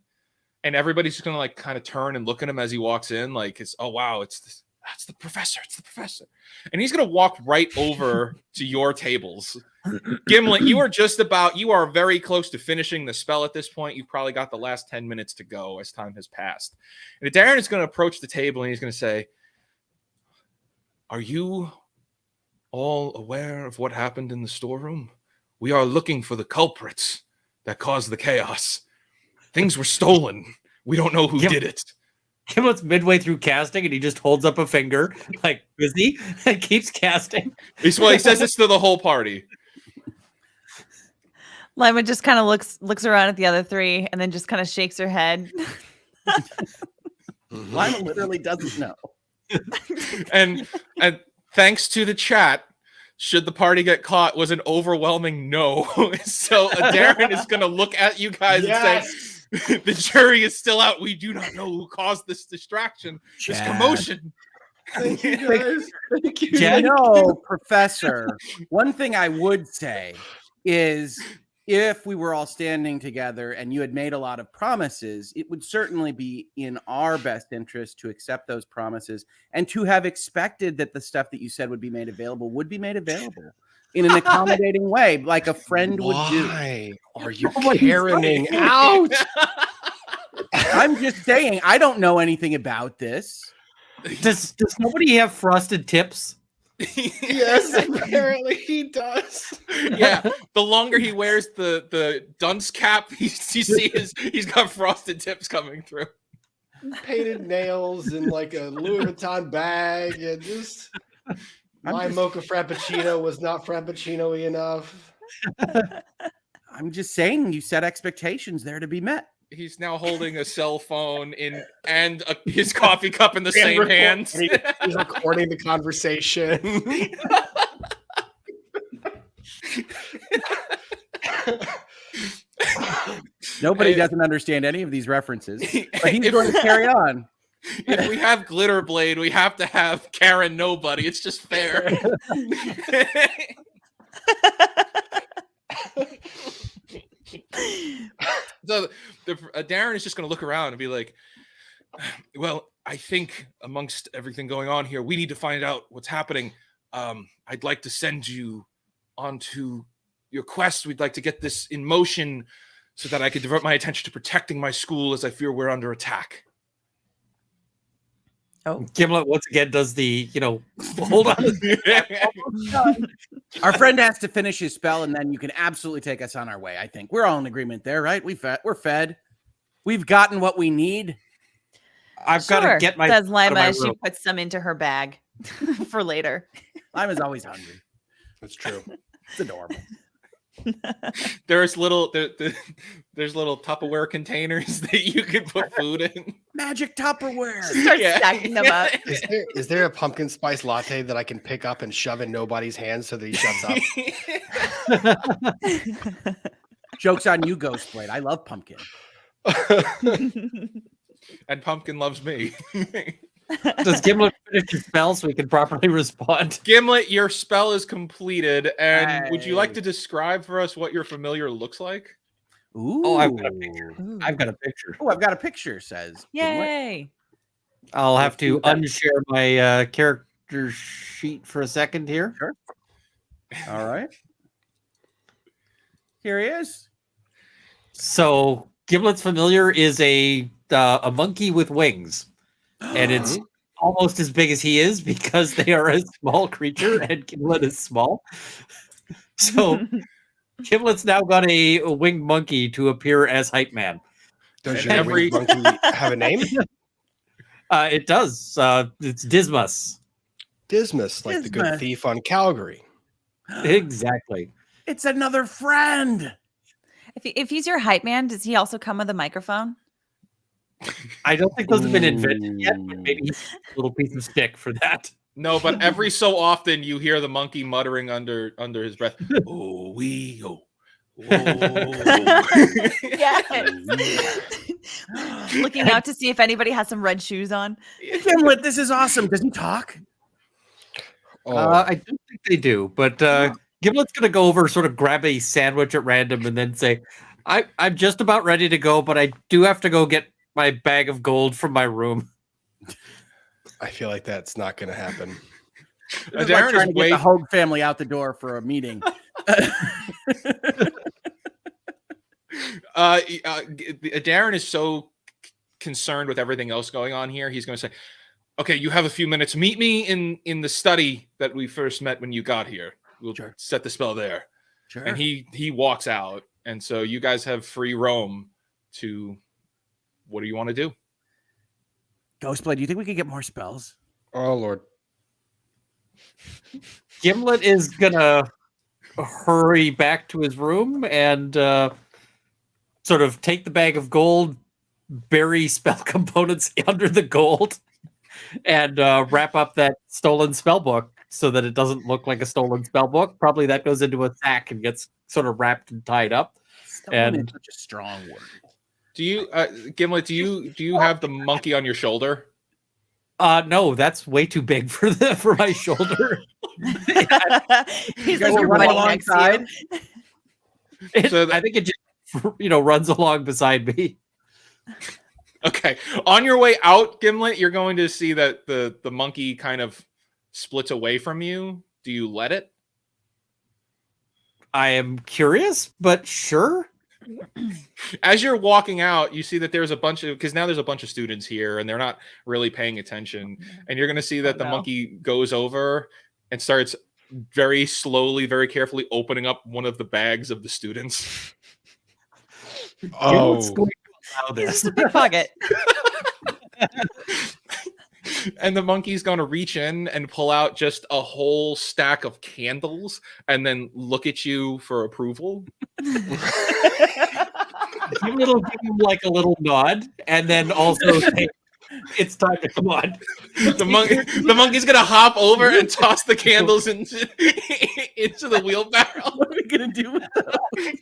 and everybody's just going to like kind of turn and look at him as he walks in, like, oh wow, that's the professor, it's the professor. And he's going to walk right over to your tables. Gimlet, you are very close to finishing the spell at this point. You've probably got the last 10 minutes to go as time has passed. And Darren is going to approach the table and he's going to say, are you all aware of what happened in the storeroom? We are looking for the culprits that caused the chaos. Things were stolen. We don't know who did it. Gimlet's midway through casting and he just holds up a finger, like busy, and keeps casting. Well, he says this to the whole party. Lima just kind of looks around at the other three and then just kind of shakes her head. Lima literally doesn't know. and thanks to the chat, should the party get caught, was an overwhelming no. So Darren is going to look at you guys and say, the jury is still out. We do not know who caused this distraction, this commotion. Thank you, guys. Thank you. Chad? No, Professor. One thing I would say is if we were all standing together and you had made a lot of promises, it would certainly be in our best interest to accept those promises and to have expected that the stuff that you said would be made available in an accommodating way, like a friend would do. Why are you Karening out? I'm just saying, I don't know anything about this. Does nobody have frosted tips? Yes, apparently he does. Yeah, the longer he wears the dunce cap, you see he's got frosted tips coming through. Painted nails in like a Louis Vuitton bag, and just my mocha frappuccino was not frappuccino-y enough. I'm just saying, you set expectations there to be met. He's now holding a cell phone and his coffee cup in the same hands. He's recording the conversation. Nobody Hey, doesn't understand any of these references, but he's if- going to carry on. If we have Glitter Blade, we have to have Karen Nobody. It's just fair. So Darren is just going to look around and be like, well, I think amongst everything going on here, we need to find out what's happening. I'd like to send you onto your quest. We'd like to get this in motion so that I could divert my attention to protecting my school as I fear we're under attack. Gimlet once again does the, hold on. Our friend has to finish his spell, and then you can absolutely take us on our way. I think we're all in agreement there, right? We're fed. We've gotten what we need. I've got to get my. Says out of Lima my as she room. puts some into her bag for later. Lima's always hungry. That's true. It's adorable. There's little Tupperware containers that you can put food in. Magic Tupperware. Start stacking them up. Is there a pumpkin spice latte that I can pick up and shove in nobody's hands so that he shuts up? Joke's on you, Ghostblade. I love pumpkin. And Pumpkin loves me. Does Gimlet finish his spell so we can properly respond? Gimlet, your spell is completed. And would you like Hey. to describe for us what your familiar looks like? Ooh. Oh, I've got a picture. I've got a picture. Oh, I've got a picture, says Gimlet. Yay. I'll have Let's to do that. unshare my character sheet for a second here. Sure. All right. Here he is. So Gimlet's familiar is a monkey with wings, and it's almost as big as he is because they are a small creature, and Gimlet is small. So Gimlet's now got a winged monkey to appear as Hype Man. Does And your every- monkey have a name? It does. It's Dismas. Dismas, like the good Dismas. thief on Calgary. Exactly. It's another friend. If he's your hype man, does he also come with a microphone? I don't think those have been invented yet, but maybe he's a little piece of stick for that. No, but every so often you hear the monkey muttering under his breath. Oh, we oh. Yes. Looking out to see if anybody has some red shoes on. Gimlet, this is awesome. Does he talk? Oh, I don't think they do, but Gimlet's going to go over, sort of grab a sandwich at random, and then say, I'm just about ready to go, but I do have to go get my bag of gold from my room. I feel like that's not going to happen. This is like Darren trying is to get the Hoeg family out the door for a meeting. Darren is so concerned with everything else going on here. He's going to say, "Okay, you have a few minutes. Meet me in the study that we first met when you got here. We'll Sure. set the spell there." Sure. And he walks out, and so you guys have free roam to. What do you want to do? Ghostblade, do you think we could get more spells? Oh, Lord. Gimlet is going to hurry back to his room and sort of take the bag of gold, bury spell components under the gold, and wrap up that stolen spell book so that it doesn't look like a stolen spell book. Probably that goes into a sack and gets sort of wrapped and tied up. Stolen And- is such a strong word. Do you, Gimlet? Do you have the monkey on your shoulder? No, that's way too big for my shoulder. He's You guys like are running running next to you. alongside. So I think it just runs along beside me. Okay, on your way out, Gimlet, you're going to see that the monkey kind of splits away from you. Do you let it? I am curious, but sure. As you're walking out, you see that there's a bunch of, because now there's a bunch of students here and they're not really paying attention. And you're going to see that the no. monkey goes over and starts very slowly, very carefully opening up one of the bags of the students. Gimlet's Oh, going to allow He's this. just a pickpocket. And the monkey's going to reach in and pull out just a whole stack of candles and then look at you for approval. Gimlet will give him like a little nod, and then also say, It's time to come on. The monkey's gonna hop over and toss the candles into the wheelbarrow. What are we gonna do with those?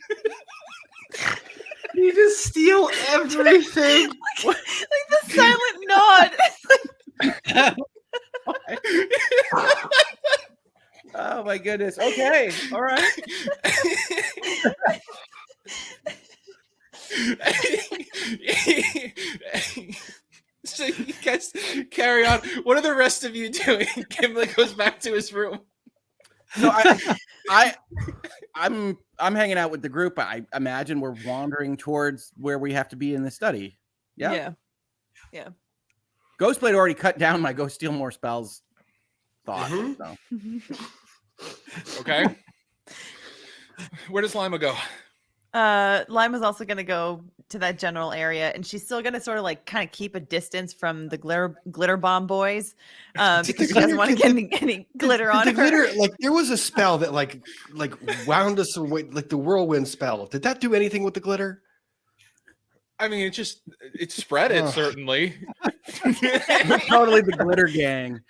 You just steal everything. Like the silent nod. Oh my goodness. Okay. All right. So you guys carry on. What are the rest of you doing? Gimlet goes back to his room. So I'm hanging out with the group. I imagine we're wandering towards where we have to be in the study. Yeah. Yeah. Ghostblade already cut down my go steal more spells thought. Mhm. So. Okay. Where does Lima go? Lima's also gonna go to that general area, and she's still gonna sort of like kind of keep a distance from the glitter bomb boys, because she doesn't want to get any glitter on The her. glitter, like there was a spell that like wound us away, like the whirlwind spell. Did that do anything with the glitter? I mean, it spread it, Ugh. certainly. We're totally the glitter gang.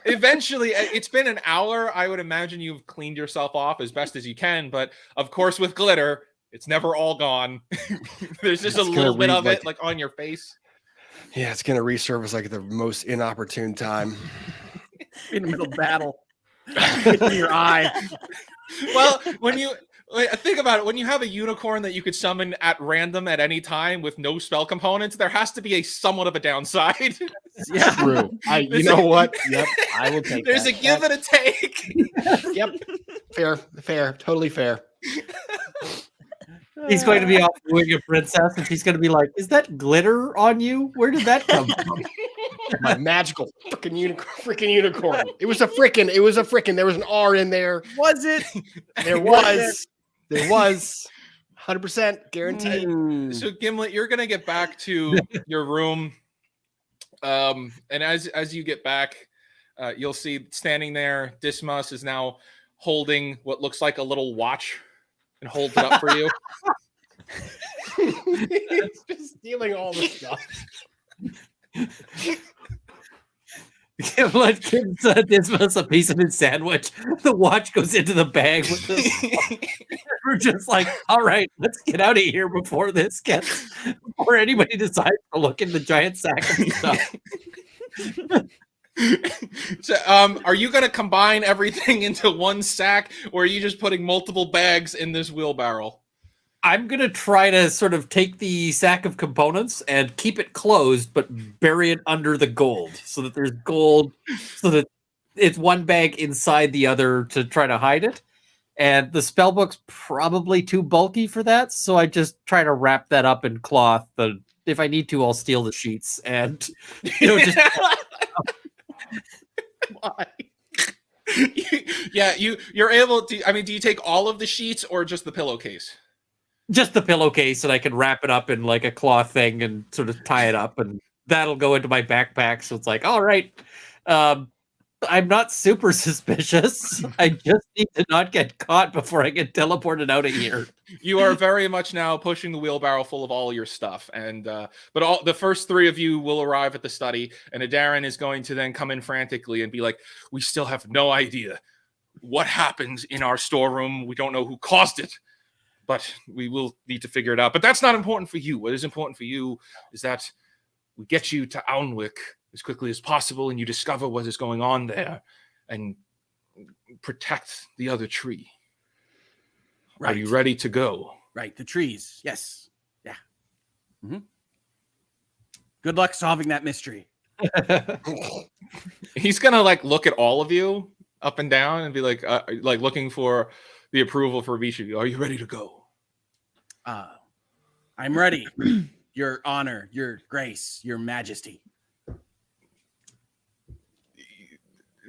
Eventually, it's been an hour. I would imagine you've cleaned yourself off as best as you can, but of course, with glitter, it's never all gone. There's just It's a gonna little bit read of it, like on your face. Yeah, it's gonna resurface like the most inopportune time. In the middle of battle. In your eye. Well, think about it, when you have a unicorn that you could summon at random at any time with no spell components, there has to be a somewhat of a downside. Yeah. True. You know what? Yep, I will take There's that. a give and a take. Yep. Fair. Totally fair. He's going to be off wooing a princess, and she's going to be like, "Is that glitter on you? Where did that come from?" My magical freaking unicorn. It was a frickin'. There was an R in there. Was it? There was. 100% guaranteed. Mm. So Gimlet, you're gonna get back to your room, and as you get back, you'll see standing there, Dismas is now holding what looks like a little watch and holds it up for you. It's just stealing all the stuff. Gimlet gives Dismas a piece of his sandwich. The watch goes into the bag with this. We're just like, all right, let's get out of here before anybody decides to look in the giant sack of stuff. So, are you going to combine everything into one sack, or are you just putting multiple bags in this wheelbarrow? I'm going to try to sort of take the sack of components and keep it closed, but bury it under the gold so that there's gold, so that it's one bag inside the other to try to hide it. And the spell book's probably too bulky for that, so I just try to wrap that up in cloth. But if I need to, I'll steal the sheets and just. Why? Yeah, you're able to. I mean, do you take all of the sheets or just the pillowcase? Just the pillowcase, and I can wrap it up in like a cloth thing and sort of tie it up, and that'll go into my backpack. So it's like, all right, I'm not super suspicious. I just need to not get caught before I get teleported out of here. You are very much now pushing the wheelbarrow full of all your stuff, and but the first three of you will arrive at the study, and Adarin is going to then come in frantically and be like, "We still have no idea what happened in our storeroom. We don't know who caused it, but we will need to figure it out. But that's not important for you. What is important for you is that we get you to Alnwick as quickly as possible, and you discover what is going on there, and protect the other tree." Right. Are you ready to go? Right. The trees. Yes. Yeah. Mm-hmm. Good luck solving that mystery. He's gonna like look at all of you up and down and be like looking for the approval for each of you. Are you ready to go? I'm ready. Your honor, your grace, your majesty.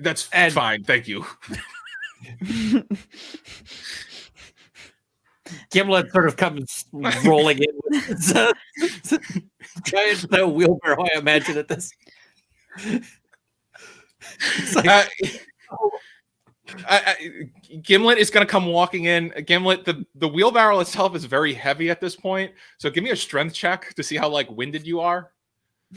That's And- fine. Thank you. Gimlet sort of comes rolling in with his giant wheelbarrow, I imagine, at this. It's like, Gimlet is going to come walking in. Gimlet, the wheelbarrow itself is very heavy at this point. So give me a strength check to see how like winded you are.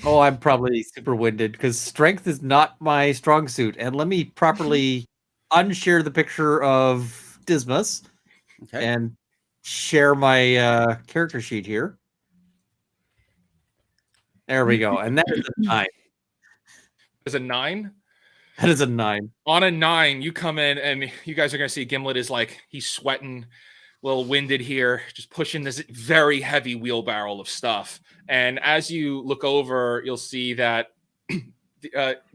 Oh, I'm probably super winded because strength is not my strong suit. And let me properly unshare the picture of Dismas and share my character sheet here. There we go. And that is a 9. Is a 9? That is a 9. On a 9, you come in and you guys are going to see Gimlet is like, he's sweating, a little winded here, just pushing this very heavy wheelbarrow of stuff. And as you look over, you'll see that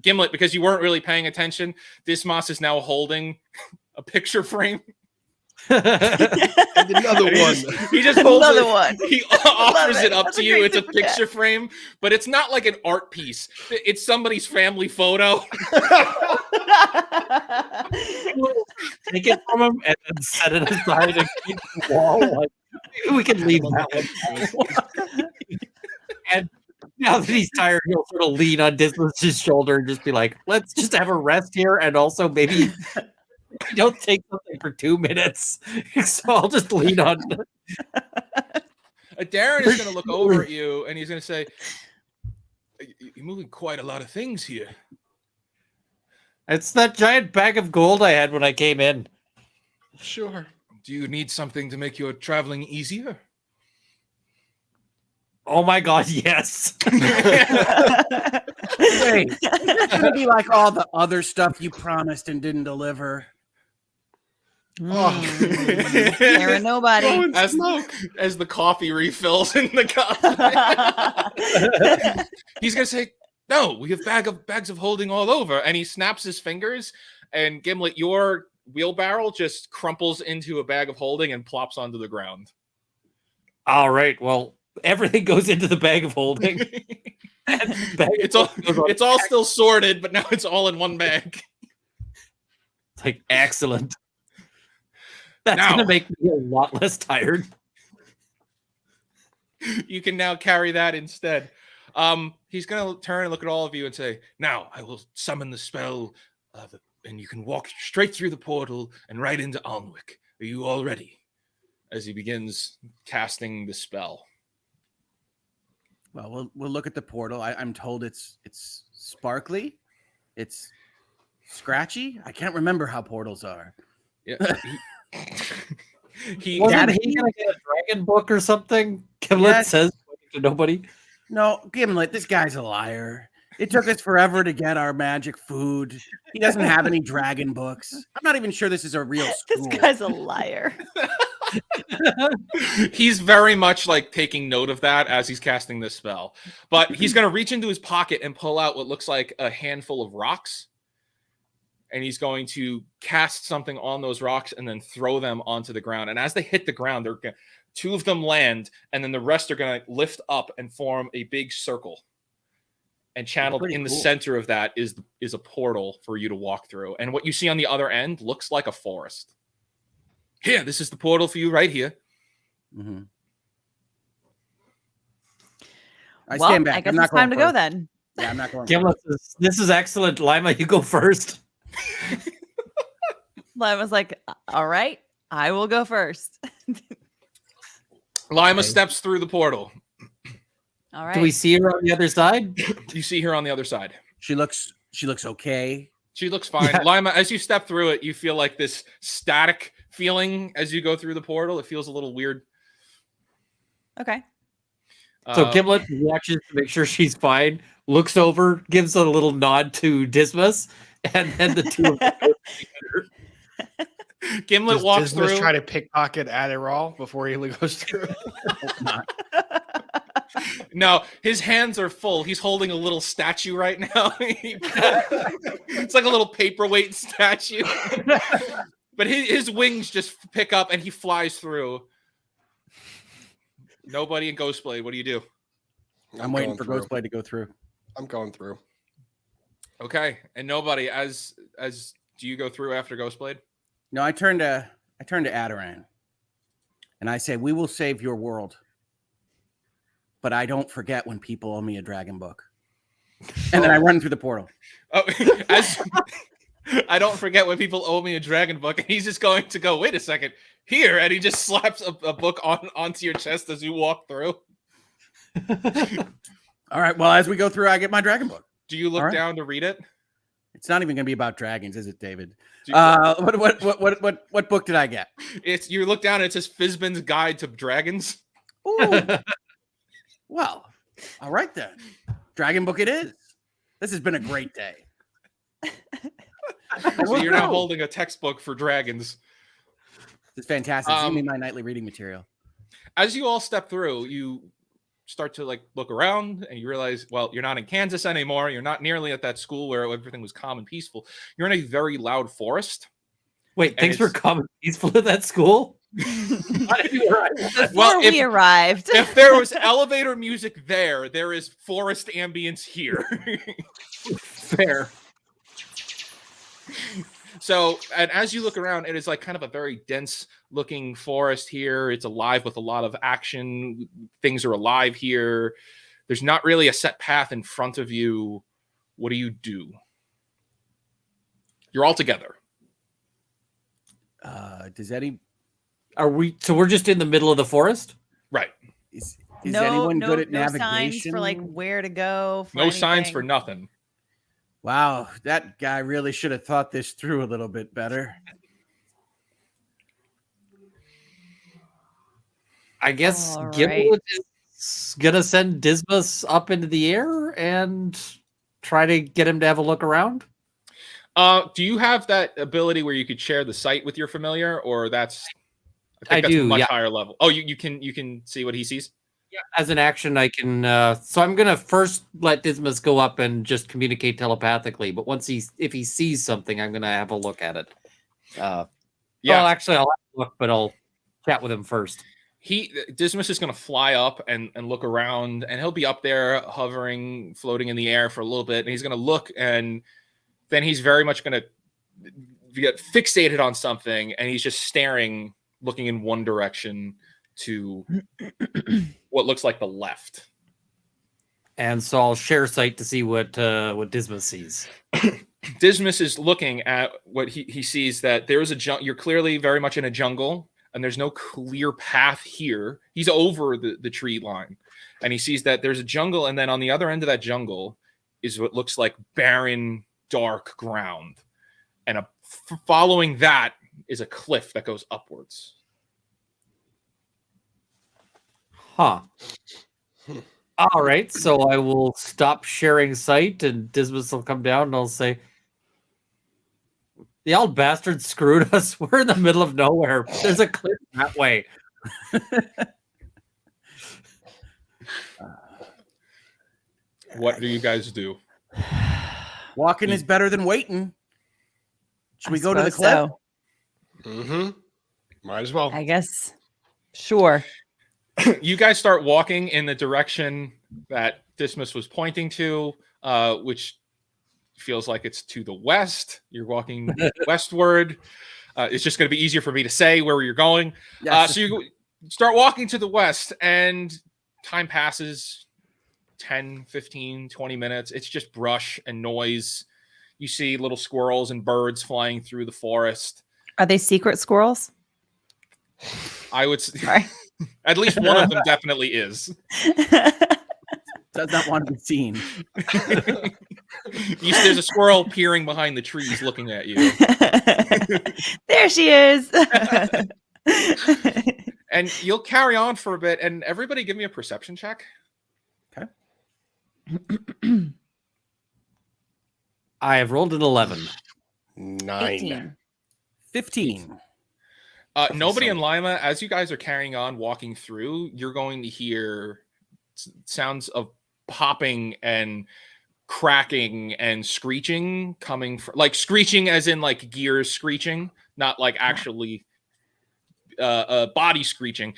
Gimlet, because you weren't really paying attention, Dismas is now holding a picture frame. And another one. He just holds Another it. one. He offers it. it up That's to a you. great It's a super chat. picture frame, but it's not like an art piece. It's somebody's family photo. Take it from him and then set it aside and keep the wall. Like, maybe we can leave that one. And now that he's tired, he'll sort of lean on Dismas' shoulder and just be like, let's just have a rest here. And also maybe don't take something for 2 minutes. So I'll just lean on. Darren is going to look over at you and he's going to say, "You're moving quite a lot of things here." It's that giant bag of gold I had when I came in. Sure. Do you need something to make your traveling easier? Oh my god, yes. Hey, it's gonna be like all the other stuff you promised and didn't deliver. Aaron, nobody. As the coffee refills in the cup, he's going to say, "No, we have bags of holding all over." And he snaps his fingers, and Gimlet, your wheelbarrow just crumples into a bag of holding and plops onto the ground. All right, well, everything goes into the bag of holding. It's all still sorted, but now it's all in one bag. It's like, excellent. That's Now- going to make me a lot less tired. You can now carry that instead. He's going to turn and look at all of you and say, "Now I will summon the spell, and you can walk straight through the portal and right into Alnwick. Are you all ready?" As he begins casting the spell. Well, we'll look at the portal. I'm told it's sparkly, it's scratchy. I can't remember how portals are. Yeah. He Wasn't he going to get a dragon book or something? Gimlet Yes. says to nobody. No, Gimlet, this guy's a liar. It took us forever to get our magic food. He doesn't have any dragon books. I'm not even sure this is a real school. This guy's a liar. He's very much like taking note of that as he's casting this spell. But he's going to reach into his pocket and pull out what looks like a handful of rocks. And he's going to cast something on those rocks and then throw them onto the ground. And as they hit the ground, two of them land, and then the rest are going to lift up and form a big circle. And channeled in the center of that is a portal for you to walk through. And what you see on the other end looks like a forest. Here, this is the portal for you right here. Mm-hmm. Well, stand back. I guess I'm not it's time to going go first. then. Yeah, I'm not going. Gimlet says, "This is excellent. Lima, you go first." I was like, all right, I will go first. Lima steps through the portal. All right. Do we see her on the other side? You see her on the other side. She looks okay. She looks fine. Yeah. Lima, as you step through it, you feel like this static feeling as you go through the portal. It feels a little weird. Okay. So Gimlet watches to make sure she's fine, looks over, gives a little nod to Dismas, and then the two of them go together. Gimlet Does walks Dismas through. try to pickpocket Adderall before he goes through? No, his hands are full. He's holding a little statue right now. It's like a little paperweight statue. But his wings just pick up and he flies through. Nobody in Ghostblade. What do you do? I'm waiting for going Ghostblade to go through. I'm going through. Okay, and nobody. As do you go through after Ghostblade? No, I turn to Adaran, and I say, "We will save your world, but I don't forget when people owe me a dragon book." And then I run through the portal. Oh, I don't forget when people owe me a dragon book, and he's just going to go, wait a second, here, and he just slaps a book onto your chest as you walk through. All right. Well, as we go through, I get my dragon book. Do you look All right. down to read it? It's not even going to be about dragons, is it, David? Do you- What book did I get? You look down and it says Fizban's Guide to Dragons. Ooh. Well, all right then. Dragon book it is. This has been a great day. So you're now holding a textbook for dragons. It's fantastic. It's gonna be my nightly reading material. As you all step through, you start to look around and you realize, well, you're not in Kansas anymore. You're not nearly at that school where everything was calm and peaceful. You're in a very loud forest. Wait, And things were calm and peaceful at that school? Before Well, we arrived. If there was elevator music there is forest ambience here. Fair. So, and as you look around, it is kind of a very dense looking forest here. It's alive with a lot of action. Things are alive here. There's not really a set path in front of you. What do you do? You're all together. Are we? So we're just in the middle of the forest? Right. Is anyone good at no navigation? signs for where to go. No signs for anything? nothing. Wow, that guy really should have thought this through a little bit better. I guess All Gimlet is gonna send Dismas up into the air and try to get him to have a look around. Do you have that ability where you could share the site with your familiar, or that's? I that's do, a much yeah. higher level. Oh, you can see what he sees. Yeah, as an action, I can. So I'm gonna first let Dismas go up and just communicate telepathically. But if he sees something, I'm gonna have a look at it. Yeah. Well, actually, I'll have a look, but I'll chat with him first. Dismas is going to fly up and look around, and he'll be up there hovering, floating in the air for a little bit, and he's going to look, and then he's very much going to get fixated on something, and he's just staring, looking in one direction to what looks like the left. And so I'll share sight to see what Dismas sees. Dismas is looking at what he sees, that there's you're clearly very much in a jungle, and there's no clear path here. He's over the tree line, and he sees that there's a jungle, and then on the other end of that jungle is what looks like barren, dark ground. And following that is a cliff that goes upwards. Huh. All right, so I will stop sharing sight, and Dismas will come down, and I'll say, "The old bastard screwed us. We're in the middle of nowhere. There's a cliff that way." What do you guys do? Walking is better than waiting. Should we go to the cliff? So. Mm-hmm. Might as well. I guess. Sure. You guys start walking in the direction that Dismas was pointing to, which feels like it's to the west. You're walking westward. It's just going to be easier for me to say where you're going. Yes. So you start walking to the west, and time passes 10, 15, 20 minutes. It's just brush and noise. You see little squirrels and birds flying through the forest. Are they secret squirrels? I would say Sorry. at least one of them definitely is. Does not want to be seen. There's a squirrel peering behind the trees looking at you. There she is. And you'll carry on for a bit, and everybody give me a perception check. I have rolled an 11. 9. 18. 15. Nobody in Lima, as you guys are carrying on, walking through, you're going to hear sounds of popping and cracking and screeching coming from, screeching as in gears screeching, not actually body screeching,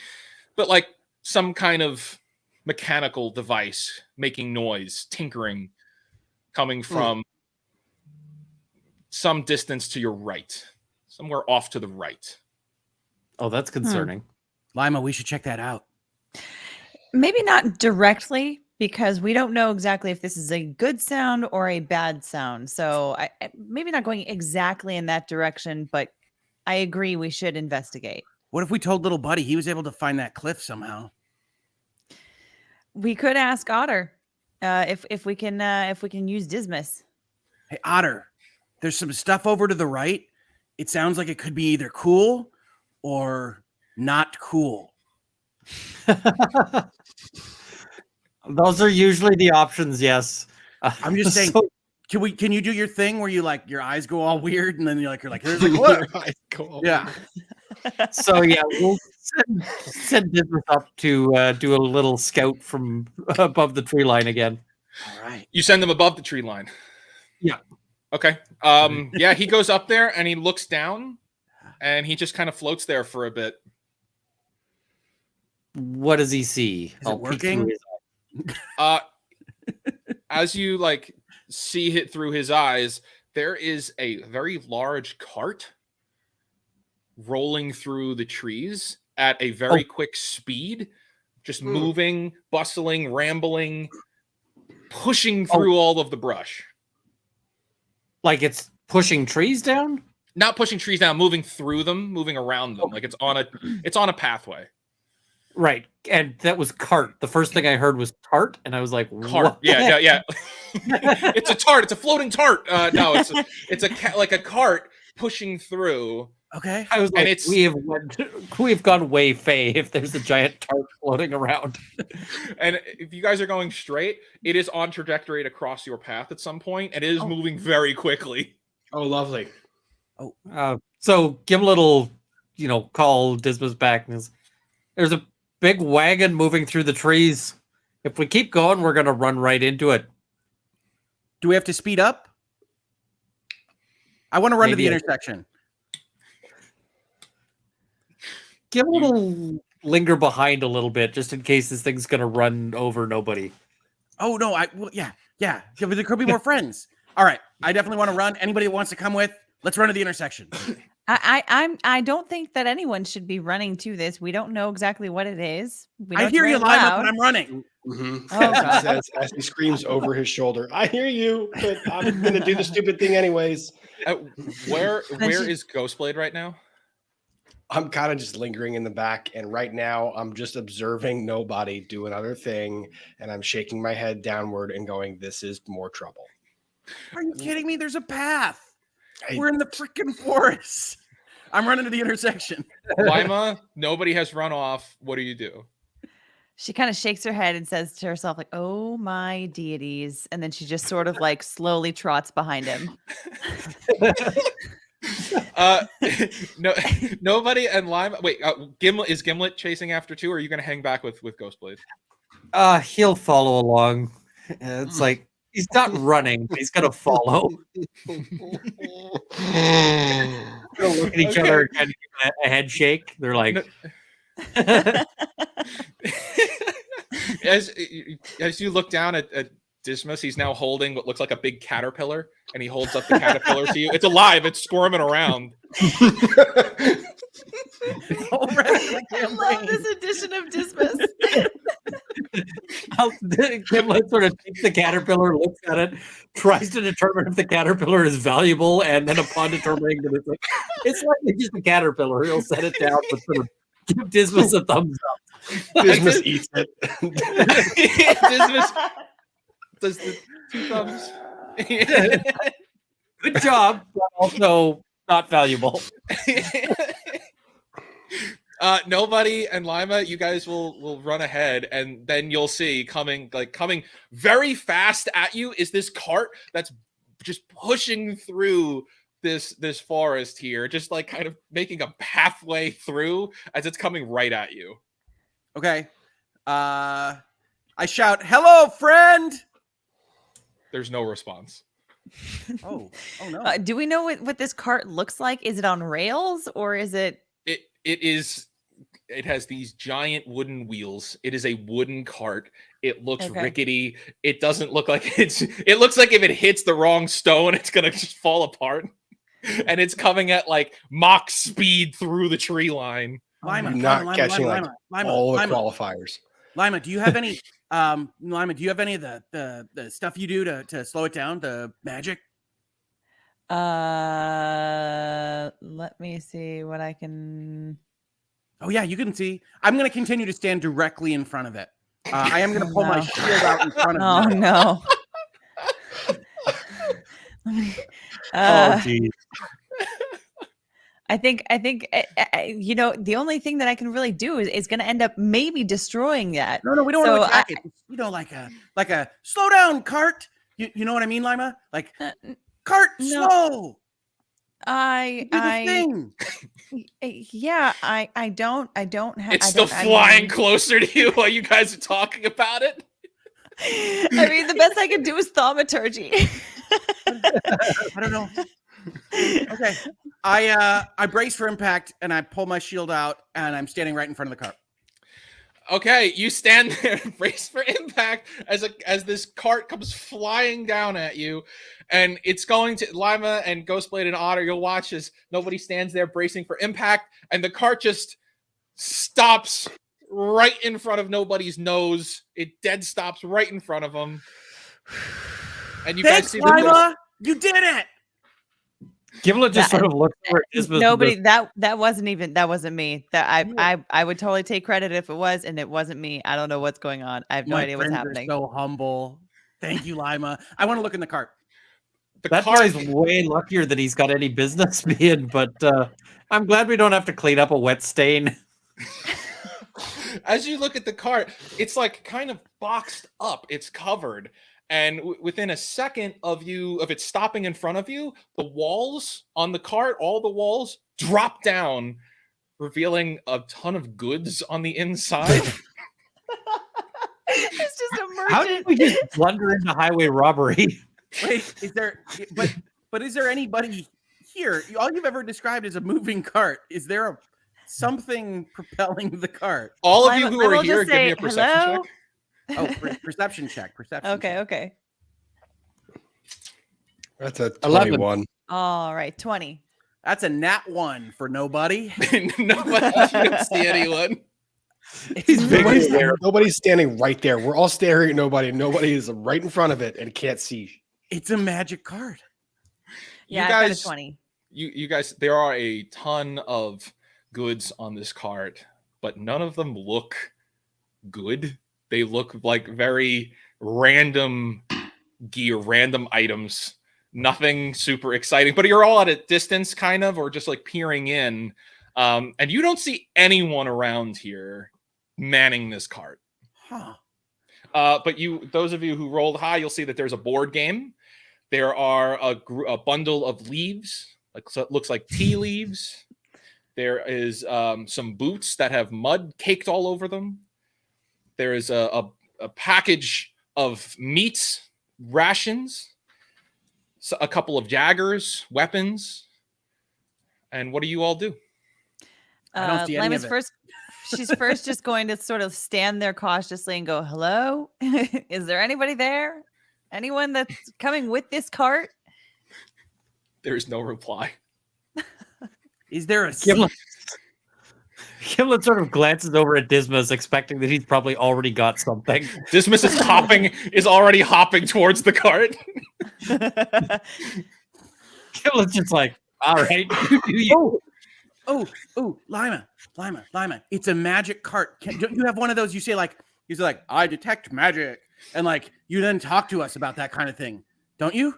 but some kind of mechanical device making noise, tinkering, coming from some distance to your right, somewhere off to the right. Oh, that's concerning. Lima, we should check that out. Maybe not directly, because we don't know exactly if this is a good sound or a bad sound. So maybe not going exactly in that direction, but I agree we should investigate. What if we told little buddy he was able to find that cliff somehow? We could ask Otter if we can use Dismas. Hey, Otter, there's some stuff over to the right. It sounds like it could be either cool or not cool. Those are usually the options. Yes. I'm just saying. So- Can you do your thing where you like your eyes go all weird and then you're like here's a cliff? Yeah. So yeah, we'll send Dismas up to do a little scout from above the tree line again. All right. You send them above the tree line. Yeah. Okay. Yeah, he goes up there and he looks down and he just kind of floats there for a bit. What does he see? Is it working? As you like see it through his eyes, there is a very large cart rolling through the trees at a very quick speed, just moving, bustling, rambling, pushing through all of the brush. Like it's pushing trees down? Not pushing trees down, moving through them, moving around them. Like it's on a pathway. Right. And that was cart. The first thing I heard was tart, and I was like, Cart. what? Yeah. It's a tart. It's a floating tart. No, it's like a cart pushing through. Okay. I was like, And we have gone way fey if there's a giant tart floating around. And if you guys are going straight, it is on trajectory to cross your path at some point, and it is moving very quickly. Oh, lovely. So Gimlet will, call Dismas back. And there's a big wagon moving through the trees. If we keep going, we're going to run right into it. Do we have to speed up? I want to run to Maybe the intersection. Gimlet will linger behind a little bit just in case this thing's going to run over nobody. Oh no! Yeah. There could be more friends. All right, I definitely want to run. Anybody that wants to come with, let's run to the intersection. I don't think that anyone should be running to this. We don't know exactly what it is. I hear you, Lima, but I'm running. Mm-hmm. Oh, God. As he screams over his shoulder, "I hear you, but I'm going to do the stupid thing anyways." Where is Ghostblade right now? I'm kind of just lingering in the back, and right now I'm just observing nobody do another thing, and I'm shaking my head downward and going, "This is more trouble." Are you kidding me? There's a path. We're in the freaking forest. I'm running to the intersection. Lima, nobody has run off. What do you do? She kind of shakes her head and says to herself, like, "Oh my deities." And then she just sort of like slowly trots behind him. No, nobody and Lima. Wait, is Gimlet chasing after too, or are you going to hang back with Ghostblade? He'll follow along. It's like he's not running, but he's going to follow. They'll look at each other and give a head shake. They're like, as you look down at Dismas, he's now holding what looks like a big caterpillar, and he holds up the caterpillar to you. It's alive. It's squirming around. I love this edition of Dismas. Gimlet sort of takes the caterpillar, looks at it, tries to determine if the caterpillar is valuable, and then upon determining that it's likely just a caterpillar, he'll set it down, but sort of give Dismas a thumbs up. Dismas eats it. Dismas does the two thumbs. Good job, but also not valuable. Nobody and Lima, you guys will run ahead, and then you'll see coming very fast at you is this cart that's just pushing through this forest here, just like kind of making a pathway through as it's coming right at you. Okay. I shout, "Hello, friend!" There's no response. Oh no. Do we know what this cart looks like? Is it on rails or is it? It has these giant wooden wheels. It is a wooden cart. It looks rickety. It doesn't look like it looks like if it hits the wrong stone, it's gonna just fall apart. And it's coming at like Mach speed through the tree line. Lima, Not catching all the qualifiers. Lima, do you have any Lima, do you have any of the stuff you do to slow it down, the magic? Let me see what I can. Oh yeah, you can see. I'm going to continue to stand directly in front of it. I am going to pull my no. shield out in front of Oh you. no. Oh, geez. I think you know, the only thing that I can really do is going to end up maybe destroying that. No, we don't So want to attack it. It's, you know, like a slow down cart. You know what I mean, Lima? Like cart no. slow. Do the I thing. yeah, I don't have. It's still flying closer to you while you guys are talking about it. I mean, the best I can do is thaumaturgy. I don't know. Okay. I brace for impact and I pull my shield out and I'm standing right in front of the cart. Okay, you stand there and brace for impact as this cart comes flying down at you, and it's going to Lima and Ghostblade and Otter. You'll watch as nobody stands there bracing for impact, and the cart just stops right in front of nobody's nose. It dead stops right in front of them, and you guys see Lima, you did it. Gimlet just sort of looks over at Dismas. Nobody that wasn't me. That I would totally take credit if it was, and it wasn't me. I don't know what's going on. I have no idea what's happening. So humble. Thank you, Lima. I want to look in the cart. That guy's way luckier that he's got any business being, but I'm glad we don't have to clean up a wet stain. As you look at the cart, it's like kind of boxed up. It's covered. And within a second of it stopping in front of you, the walls on the cart, all the walls drop down, revealing a ton of goods on the inside. It's just a merchant. How did we just blunder into highway robbery? Wait, is there? But is there anybody here? All you've ever described is a moving cart. Is there something propelling the cart? All of you who are here, give me a perception check. Oh, perception check. Perception. Okay. That's a 11. 21. All right, 20. That's a nat 1 for nobody. Nobody, you don't see anyone. Nobody's standing right there. We're all staring at nobody. Nobody is right in front of it and can't see. It's a magic card. Yeah, You I got guys- a 20. You guys, there are a ton of goods on this cart, but none of them look good. They look like very random gear, random items. Nothing super exciting, but you're all at a distance kind of, or just like peering in. And you don't see anyone around here manning this cart. Huh. But those of you who rolled high, you'll see that there's a board game. There are a bundle of leaves, so it looks like tea leaves. There is some boots that have mud caked all over them. There is a package of meats, rations, a couple of daggers, weapons. And what do you all do? I don't see any Lima's of it. She's first just going to sort of stand there cautiously and go, "Hello? Is there anybody there? Anyone that's coming with this cart?" There is no reply. Is there a seat? Gimlet sort of glances over at Dismas, expecting that he's probably already got something. Dismas is already hopping towards the cart. Gimlet's just like, all right. Oh, Lima. It's a magic cart. Don't you have one of those? You say like, I detect magic, and like you then talk to us about that kind of thing, don't you?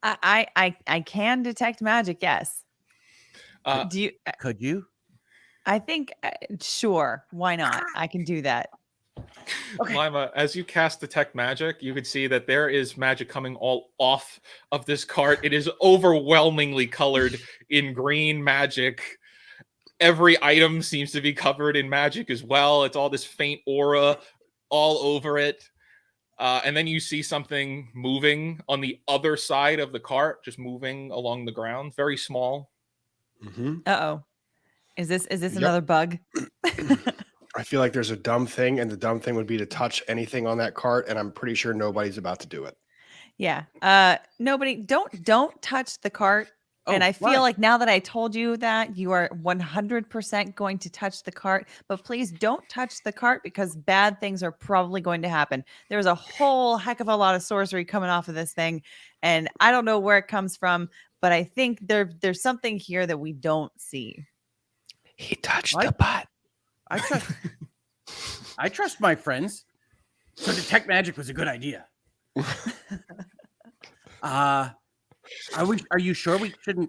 I can detect magic. Yes. Do you? Could you? I think sure. Why not? I can do that. Okay. Lima, as you cast detect magic, you can see that there is magic coming all off of this cart. It is overwhelmingly colored in green magic. Every item seems to be covered in magic as well. It's all this faint aura all over it. And then you see something moving on the other side of the cart, just moving along the ground, very small. Mm-hmm. Uh-oh. Is this Yep. another bug? I feel like there's a dumb thing, and the dumb thing would be to touch anything on that cart, and I'm pretty sure nobody's about to do it. Yeah. Nobody don't touch the cart. And I why? feel like now that I told you that, you are 100% going to touch the cart, but please don't touch the cart because bad things are probably going to happen. There's a whole heck of a lot of sorcery coming off of this thing, and I don't know where it comes from, but I think there's something here that we don't see. He touched What? the pot. I trust my friends. So detect magic was a good idea. Are you sure we shouldn't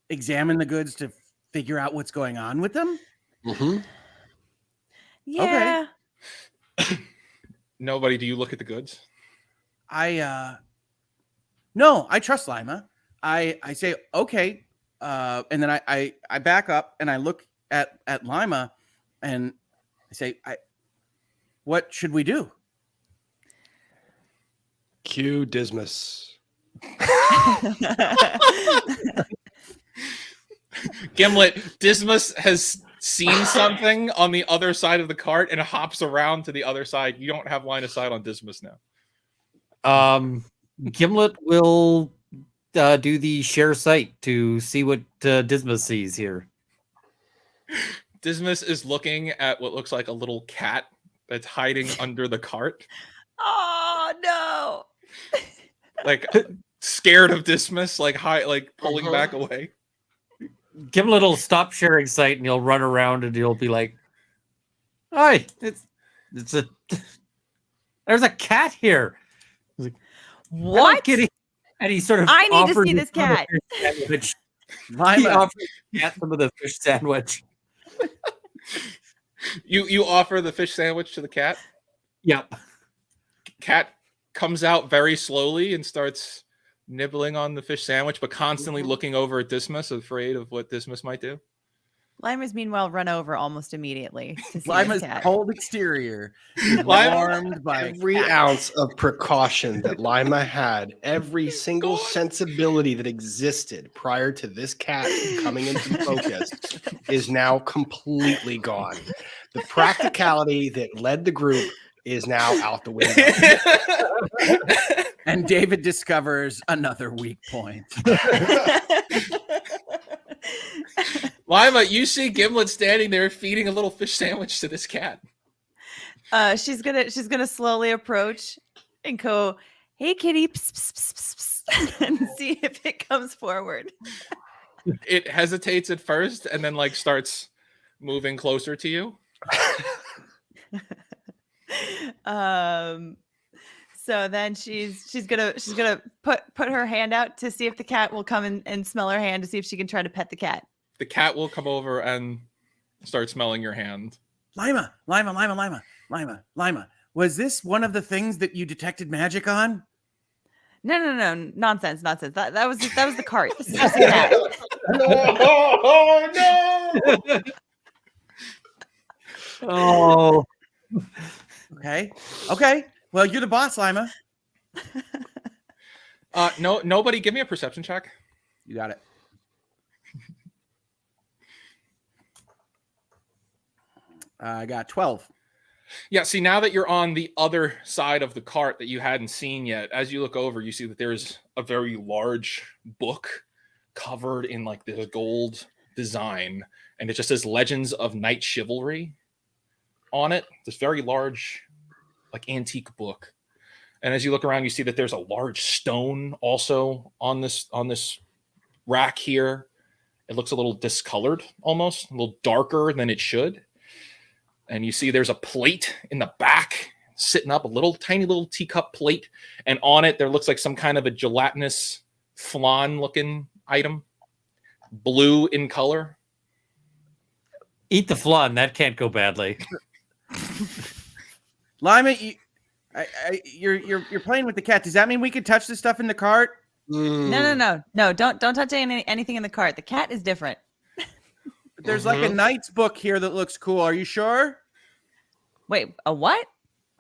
examine the goods to figure out what's going on with them? Mm-hmm. Yeah. Nobody, do you look at the goods? No, I trust Lima. I say okay, and then I back up and I look at Lima, and I say, what should we do? Cue Dismas. Gimlet, Dismas has seen something on the other side of the cart and hops around to the other side. You don't have line of sight on Dismas now. Gimlet will do the share sight to see what Dismas sees here. Dismas is looking at what looks like a little cat that's hiding under the cart, Oh no. like scared of Dismas, like pulling back away. Gimlet will stop sharing sight and he'll run around and he'll be like, "Hi, it's a there's a cat here." He's like, What? "I'm kidding." And he sort of I need to offers see him this some of the cat. fish sandwich. He Lima, offers the cat some of the fish sandwich. You offer the fish sandwich to the cat. Yep. Cat comes out very slowly and starts nibbling on the fish sandwich, but constantly looking over at Dismas, afraid of what Dismas might do. Lima's meanwhile run over almost immediately to see Lima's this cat. cold exterior is Lima- warmed by Every ounce of precaution that Lima had, every single sensibility that existed prior to this cat coming into focus is now completely gone. The practicality that led the group is now out the window. and David discovers another weak point. Lima, you see Gimlet standing there feeding a little fish sandwich to this cat. She's gonna slowly approach and go, "Hey, kitty," pss, pss, pss, pss, pss, and see if it comes forward. It hesitates at first and then starts moving closer to you. So then she's gonna put her hand out to see if the cat will come and smell her hand to see if she can try to pet the cat. The cat will come over and start smelling your hand. Lima. Was this one of the things that you detected magic on? No, nonsense. That was the cart. This is just a cat. Oh, no! Oh, Okay. Well, you're the boss, Lima. No, nobody give me a perception check. You got it. I got 12. Yeah, see, now that you're on the other side of the cart that you hadn't seen yet, as you look over, you see that there's a very large book covered in this gold design, and it just says Legends of Knight Chivalry on it. This very large, antique book. And as you look around, you see that there's a large stone also on this rack here. It looks a little discolored, almost a little darker than it should. And you see there's a plate in the back sitting up, a tiny little teacup plate. And on it, there looks like some kind of a gelatinous flan looking item, blue in color. eat the flan. That can't go badly. Lima, you're playing with the cat. Does that mean we could touch the stuff in the cart? No. Don't touch anything in the cart. The cat is different. There's a knight's book here that looks cool. Are you sure? Wait, a what?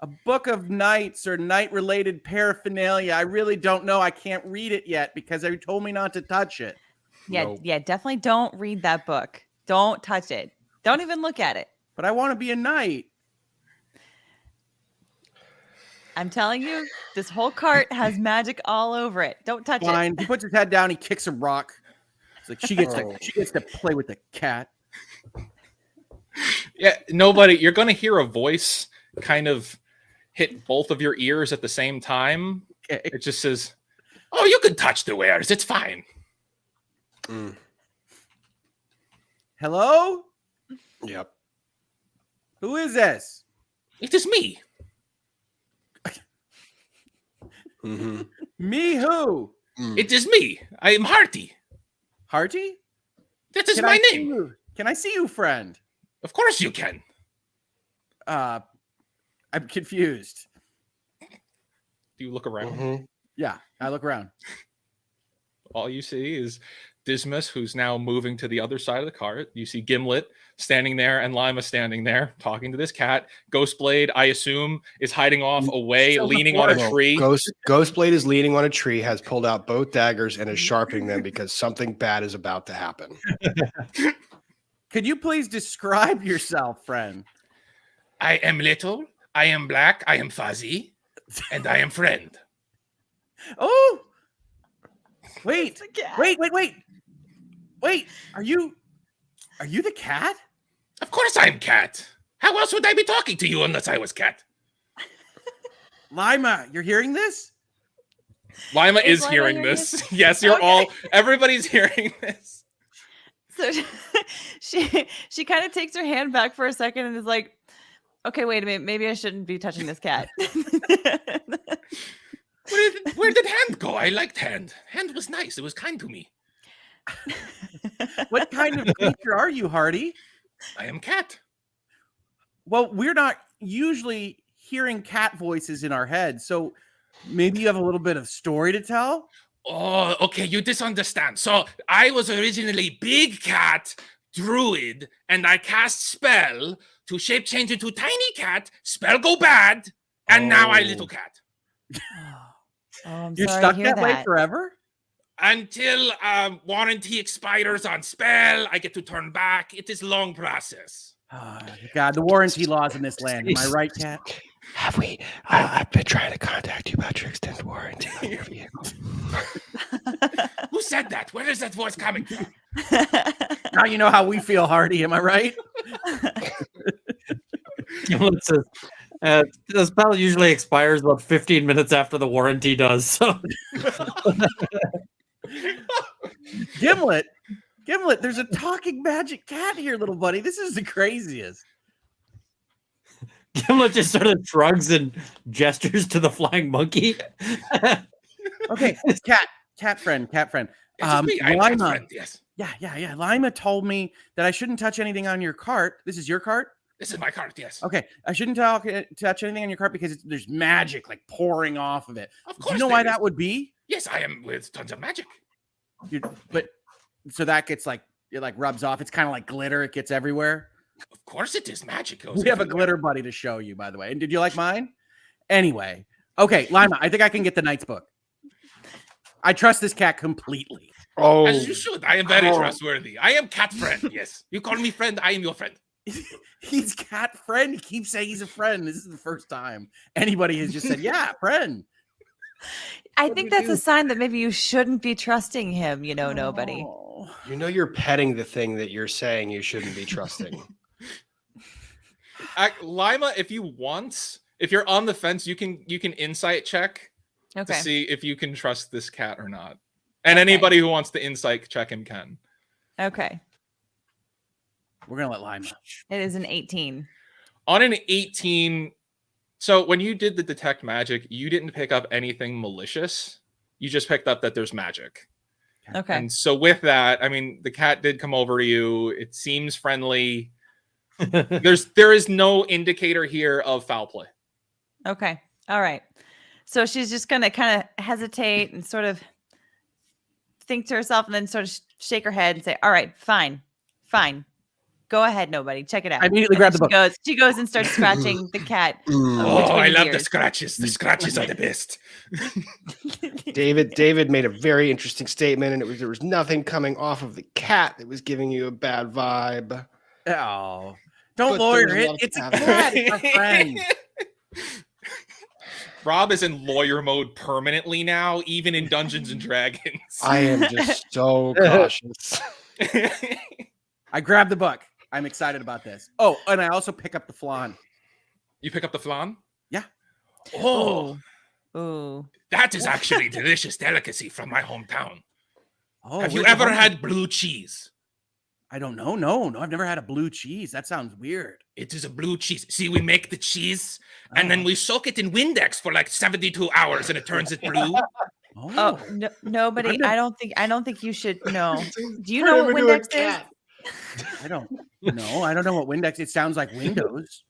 A book of knights or knight-related paraphernalia. I really don't know. I can't read it yet because they told me not to touch it. Yeah, definitely don't read that book. Don't touch it. Don't even look at it. But I want to be a knight. I'm telling you, this whole cart has magic all over it. Don't touch Fine. it. He puts his head down. He kicks a rock. It's like she gets to play with the cat. Yeah, nobody. You're gonna hear a voice kind of hit both of your ears at the same time. Okay. It just says, "Oh, you can touch the wares. It's fine." Hello? Yep. Who is this? It is me. Mm-hmm. Me who? It is me. I am Hearty. Hearty? That is Can my I see name. you? Can I see you, friend? Of course you can. I'm confused. Do you look around? Mm-hmm. Yeah, I look around. All you see is Dismas, who's now moving to the other side of the cart. You see Gimlet standing there and Lima standing there talking to this cat. Ghostblade, I assume, is hiding off away, Show the leaning on a forest. tree. Ghostblade is leaning on a tree, has pulled out both daggers, and is sharpening them because something bad is about to happen. Could you please describe yourself, friend? I am little, I am black, I am fuzzy, and I am friend. Oh, wait, It's a cat. wait. Are you the cat? Of course I'm cat. How else would I be talking to you unless I was cat? Lima, you're hearing this? Lima Is is Lima hearing hearing this. Yes, you're Okay. everybody's hearing this. So she kind of takes her hand back for a second and is like, okay, wait a minute, maybe I shouldn't be touching this cat. Where did Hand go? I liked Hand. Hand was nice. It was kind to me. What kind of creature are you, Hardy? I am cat. Well, we're not usually hearing cat voices in our head, so maybe you have a little bit of story to tell? Oh, okay, you misunderstand. So I was originally big cat, druid, and I cast spell to shape change into tiny cat, spell go bad, and now I little cat. Oh, I'm You're sorry stuck to hear that way that. forever? Until warranty expires on spell, I get to turn back. It is long process. Oh, God, the warranty laws in this land. Am I right, Cat? Have we? I've been trying to contact you about your extended warranty on your vehicle. Who said that? Where is that voice coming from? Now you know how we feel, Hardy. Am I right? Gimlet says, the spell usually expires about 15 minutes after the warranty does. So Gimlet, there's a talking magic cat here, little buddy. This is the craziest. Gimlet just sort of shrugs and gestures to the flying monkey. Okay, cat friend. It's me. I'm cat Lima, friend, yes. yeah. Lima told me that I shouldn't touch anything on your cart. This is your cart? This is my cart, yes. Okay, I shouldn't touch anything on your cart because there's magic like pouring off of it. Of Do course. you know there why is. that would be? Yes, I am with tons of magic. But so that gets like it like rubs off. It's kind of like glitter. It gets everywhere. Of course it is magic. Goes We have a everywhere. glitter buddy to show you, by the way. And did you like mine? Anyway, okay, Lima, I think I can get the Knight's book. I trust this cat completely. Oh, As you should. I am very Oh. trustworthy. I am cat friend, yes. You call me friend, I am your friend. He's cat friend. He keeps saying he's a friend. This is the first time anybody has just said, "Yeah, friend." I What do think we that's do? a sign that maybe you shouldn't be trusting him, nobody. Oh. you know you're petting the thing that you're saying you shouldn't be trusting. Lima, if you're on the fence, you can insight check to Okay. see if you can trust this cat or not. And Okay. anybody who wants to insight check him can. Okay. We're gonna let Lima. It is an 18. On an 18, so when you did the detect magic, you didn't pick up anything malicious. You just picked up that there's magic. Okay. And so with that, I mean, the cat did come over to you. It seems friendly. There is no indicator here of foul play. Okay. All right. So she's just going to kind of hesitate and sort of think to herself and then sort of shake her head and say, all right, fine. Go ahead, nobody. Check it out. I immediately And then grab the book. She goes and starts scratching the cat. Oh, between I love ears. the scratches. The scratches are the best. David made a very interesting statement, and there was nothing coming off of the cat that was giving you a bad vibe. Oh, don't But lawyer there's a it. lot of It's a cat. cat. It's my friend. Rob is in lawyer mode permanently now, even in Dungeons and Dragons. I am just so cautious. I grab the book. I'm excited about this. Oh, and I also pick up the flan. You pick up the flan? Yeah. Oh, Ooh. that is actually delicious delicacy from my hometown. Oh, Have you where's the ever home- had blue cheese? I don't know. No, I've never had a blue cheese. That sounds weird. It is a blue cheese. See, we make the cheese and then Oh. we soak it in Windex for like 72 hours and it turns it blue. Oh, no, nobody. I've never- I don't think you should know. Do you Turn know him what into a Windex is? cat. I don't know. I don't know what Windex. It sounds like Windows.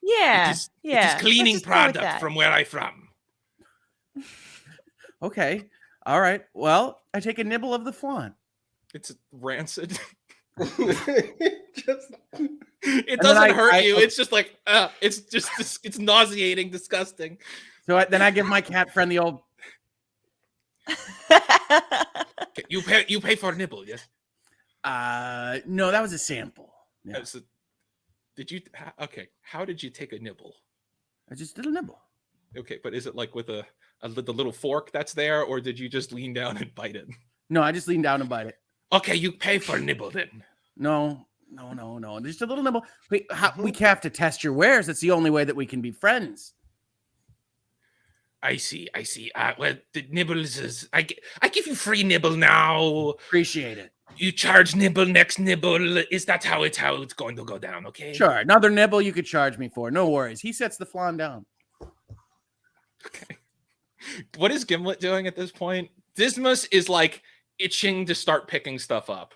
Yeah. It is Let's cleaning just go with product that. from where I'm from. Okay. All right. Well, I take a nibble of the flan. It's rancid. Just- It then doesn't I- hurt I- you. It's just like, it's just, it's nauseating, disgusting. So then I give my cat friend the old. Okay, you pay for a nibble, yes? No, that was a sample. Yeah, So, did you? Okay, how did you take a nibble? I just did a nibble. Okay, but is it like with the little fork that's there, or did you just lean down and bite it? No, I just leaned down and bite it. Okay, you pay for a nibble then. No. Just a little nibble. We have to test your wares. That's the only way that we can be friends. I see. Well, the nibbles is I give you free nibble now. Appreciate it. You charge nibble next nibble. Is that how it's going to go down? Okay. Sure. Another nibble you could charge me for. No worries. He sets the flan down. Okay. What is Gimlet doing at this point? Dismas is like itching to start picking stuff up.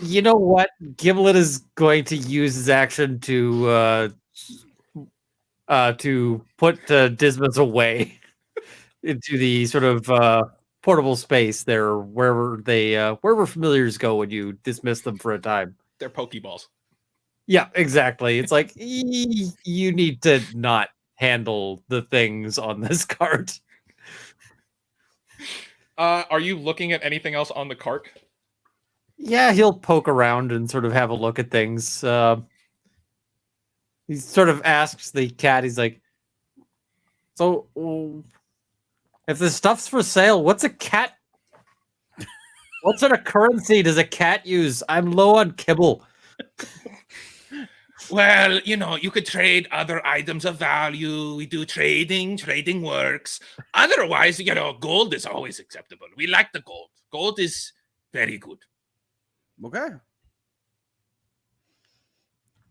You know what? Gimlet is going to use his action to put Dismas away into the sort of portable space there, wherever familiars go when you dismiss them for a time. They're Pokeballs. Yeah, exactly. It's like you need to not handle the things on this cart. Are you looking at anything else on the cart? Yeah, he'll poke around and sort of have a look at things. He sort of asks the cat, he's like, so if this stuff's for sale, what's a cat? What sort of currency does a cat use? I'm low on kibble. Well, you could trade other items of value. We do trading. Trading works. Otherwise, gold is always acceptable. We like the gold. Gold is very good. Okay.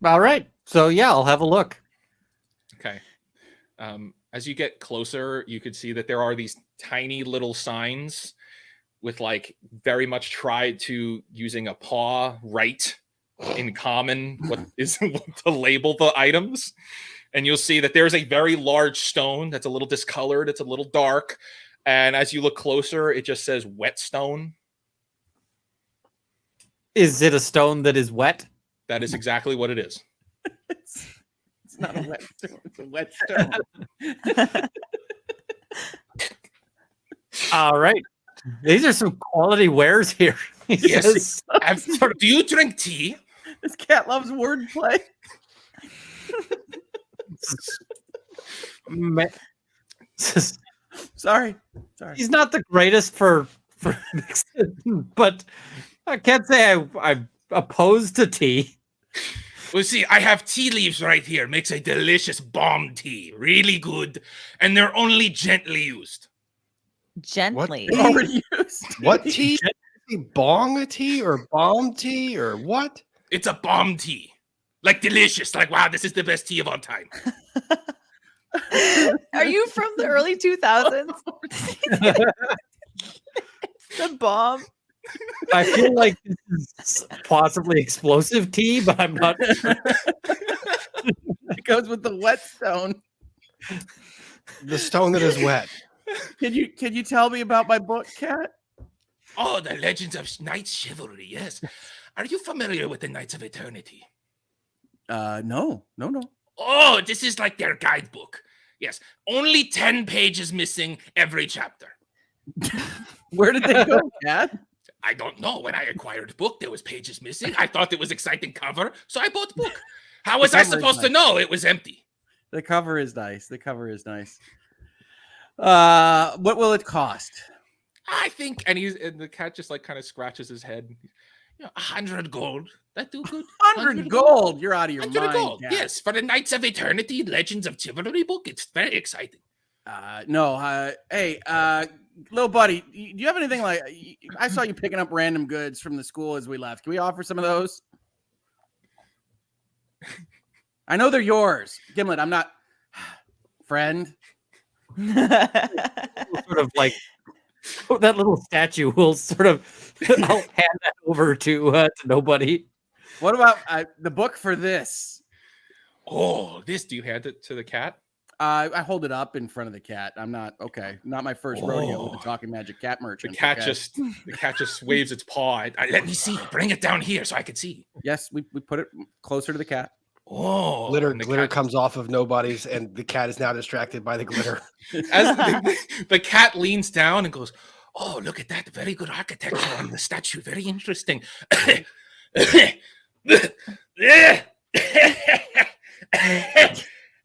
All right. So yeah, I'll have a look. Okay. As you get closer, you could see that there are these tiny little signs with like very much tried to using a paw right in common what is to label the items. And you'll see that there's a very large stone that's a little discolored. It's a little dark. And as you look closer, it just says whetstone. Is it a stone that is wet? That is exactly what it is. It's not a wet stone. It's a wet stone. All right. These are some quality wares here. He Yes. says. Do you drink tea? This cat loves wordplay. Sorry. He's not the greatest for mixing, but I can't say I'm opposed to tea. Well, see, I have tea leaves right here. Makes a delicious bomb tea. Really good. And they're only gently used. Gently. What? Already used. What tea? Bong tea or bomb tea or what? It's a bomb tea. Like delicious. Like, wow, this is the best tea of all time. Are you from the early 2000s? The bomb. I feel like this is possibly explosive tea, but I'm not sure. It goes with the whetstone. The stone that is wet. Can you tell me about my book, Cat? Oh, the Legends of Knights Chivalry. Yes. Are you familiar with the Knights of Eternity? No. Oh, this is like their guidebook. Yes. Only 10 pages missing every chapter. Where did they go, Cat? I don't know. When I acquired the book, there was pages missing. I thought it was exciting cover, so I bought the book. How was I cover is supposed to nice. know it was empty? The cover is nice. The cover is nice. What will it cost? I think, and the cat just like kind of scratches his head. 100 gold. That do good. 100 gold. You're out of your 100 mind. gold. Cat. Yes, for the Knights of Eternity Legends of Chivalry book. It's very exciting. No. Hey, little buddy, do you have anything like? I saw you picking up random goods from the school as we left. Can we offer some of those? I know they're yours, Gimlet. I'm not friend. Sort of like that little statue will sort of I'll hand that over to nobody. What about the book for this? Oh, this. Do you hand it to the cat? I hold it up in front of the cat. I'm not not my first rodeo with the talking magic cat merchant. The cat just waves its paw. Let me see. Bring it down here so I can see. Yes, we put it closer to the cat. Oh, Glitter comes off of nobody's, and the cat is now distracted by the glitter. As the cat leans down and goes, "Oh, look at that! Very good architecture on the statue. Very interesting."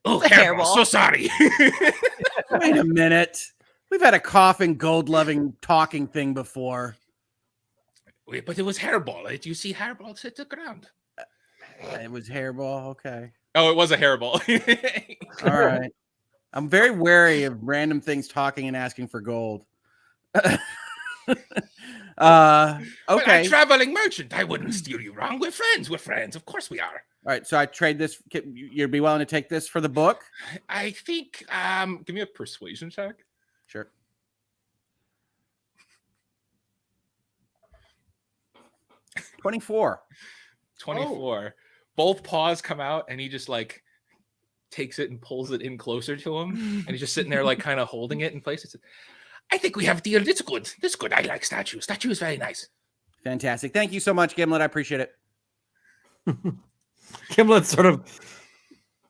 Oh, Hairball, so sorry. Wait a minute. We've had a coughing, gold-loving, talking thing before. Wait, but it was Hairball. Do you see Hairball hit the ground? It was Hairball. Okay. Oh, it was a Hairball. All right. I'm very wary of random things talking and asking for gold. Okay. Well, I'm a traveling merchant. I wouldn't steer you wrong. We're friends. We're friends. Of course we are. All right. So I trade this. You'd be willing to take this for the book? I think. Give me a persuasion check. Sure. $24. 24. Oh. Both paws come out, and he just like takes it and pulls it in closer to him, and he's just sitting there like kind of holding it in place. I think we have a deal. It's good. It's good. I like statues. Statue is very nice. Fantastic. Thank you so much, Gimlet. I appreciate it. Gimlet sort of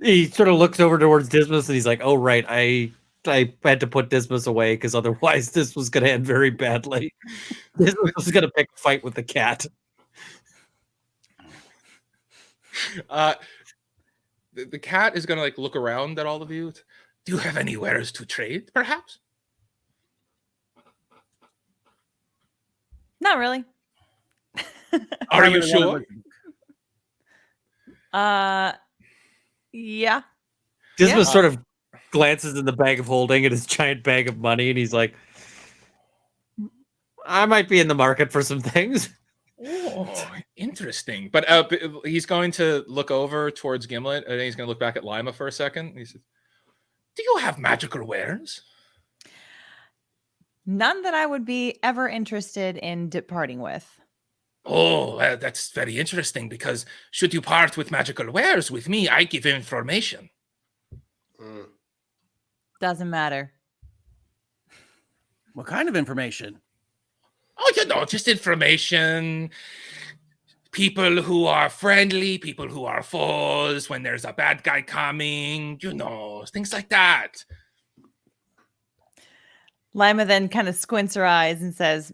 looks over towards Dismas, and he's like, "Oh right, I had to put Dismas away because otherwise this was going to end very badly. Dismas was going to pick a fight with the cat." The cat is going to like look around at all of you. Do you have any wares to trade, perhaps? Not really. Are you sure? Yeah. Dismas sort of glances in the bag of holding at his giant bag of money, and he's like, "I might be in the market for some things." Oh, interesting. But he's going to look over towards Gimlet, and then he's going to look back at Lima for a second. He says, "Do you have magical wares?" None that I would be ever interested in departing with. Oh, that's very interesting, because should you part with magical wares with me, I give information. Doesn't matter. What kind of information? Oh, just information. People who are friendly, people who are foes, when there's a bad guy coming, things like that. Lima then kind of squints her eyes and says,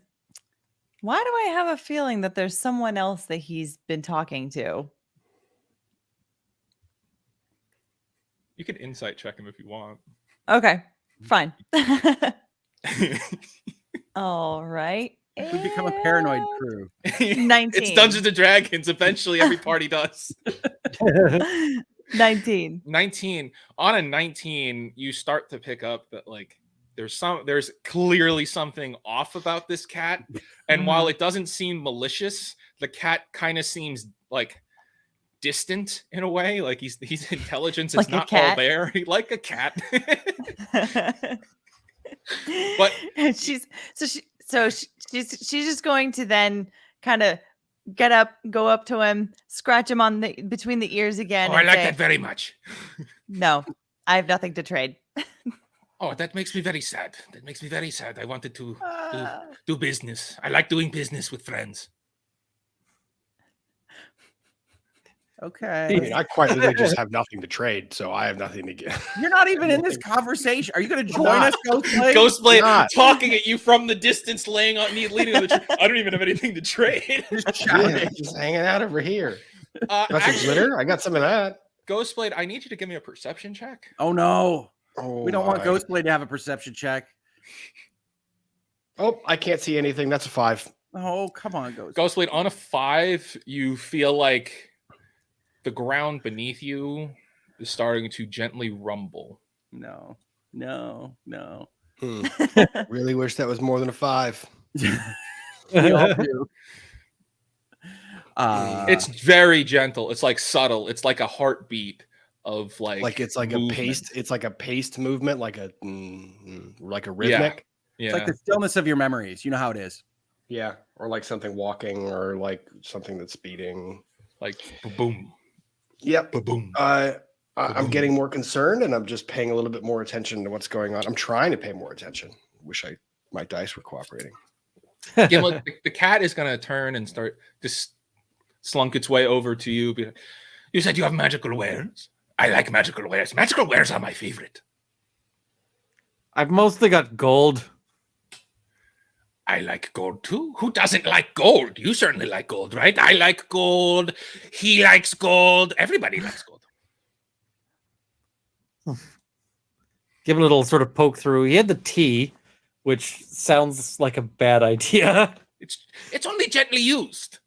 "Why do I have a feeling that there's someone else that he's been talking to?" You can insight check him if you want. Okay, fine. All right. We become a paranoid crew. 19. It's Dungeons and Dragons. Eventually, every party does. 19. 19. On a 19, you start to pick up that there's clearly something off about this cat. And while it doesn't seem malicious, the cat kind of seems like distant in a way. Like his intelligence is not all there. Like a cat. But she's just going to then kind of get up, go up to him, scratch him on between the ears again. Oh, I like that very much. No, I have nothing to trade. Oh, that makes me very sad. I wanted to do business. I like doing business with friends. Okay. I mean, I quite literally just have nothing to trade, so I have nothing to get. You're not even in this conversation. Are you going to join us, Ghostblade? Ghostblade talking at you from the distance, leaning on the tree. I don't even have anything to trade. Just hanging out over here. Got some glitter? I got some of that. Ghostblade, I need you to give me a perception check. Oh no. Oh, We don't want my. Ghostblade to have a perception check. Oh, I can't see anything. That's a 5. Oh, come on, Ghostblade. Ghostblade, on a 5, you feel like the ground beneath you is starting to gently rumble. No. Really wish that was more than a 5. We all do. It's very gentle. It's like subtle. It's like a heartbeat of Like it's like movement. a paste. It's like a paste movement, like a rhythmic. Yeah. It's like the stillness of your memories. You know how it is. Yeah, or like something walking, or like something that's speeding. like boom, Yep. boom. I'm getting more concerned, and I'm just paying a little bit more attention to what's going on. I'm trying to pay more attention. Wish my dice were cooperating. Gimlet, the cat is gonna turn and start just slunk its way over to you. Be like, you said you have magical wares. I like magical wares. Magical wares are my favorite. I've mostly got gold. I like gold too. Who doesn't like gold? You certainly like gold, right? I like gold. He likes gold. Everybody likes gold. Give a little sort of poke through. He had the tea, which sounds like a bad idea. It's only gently used.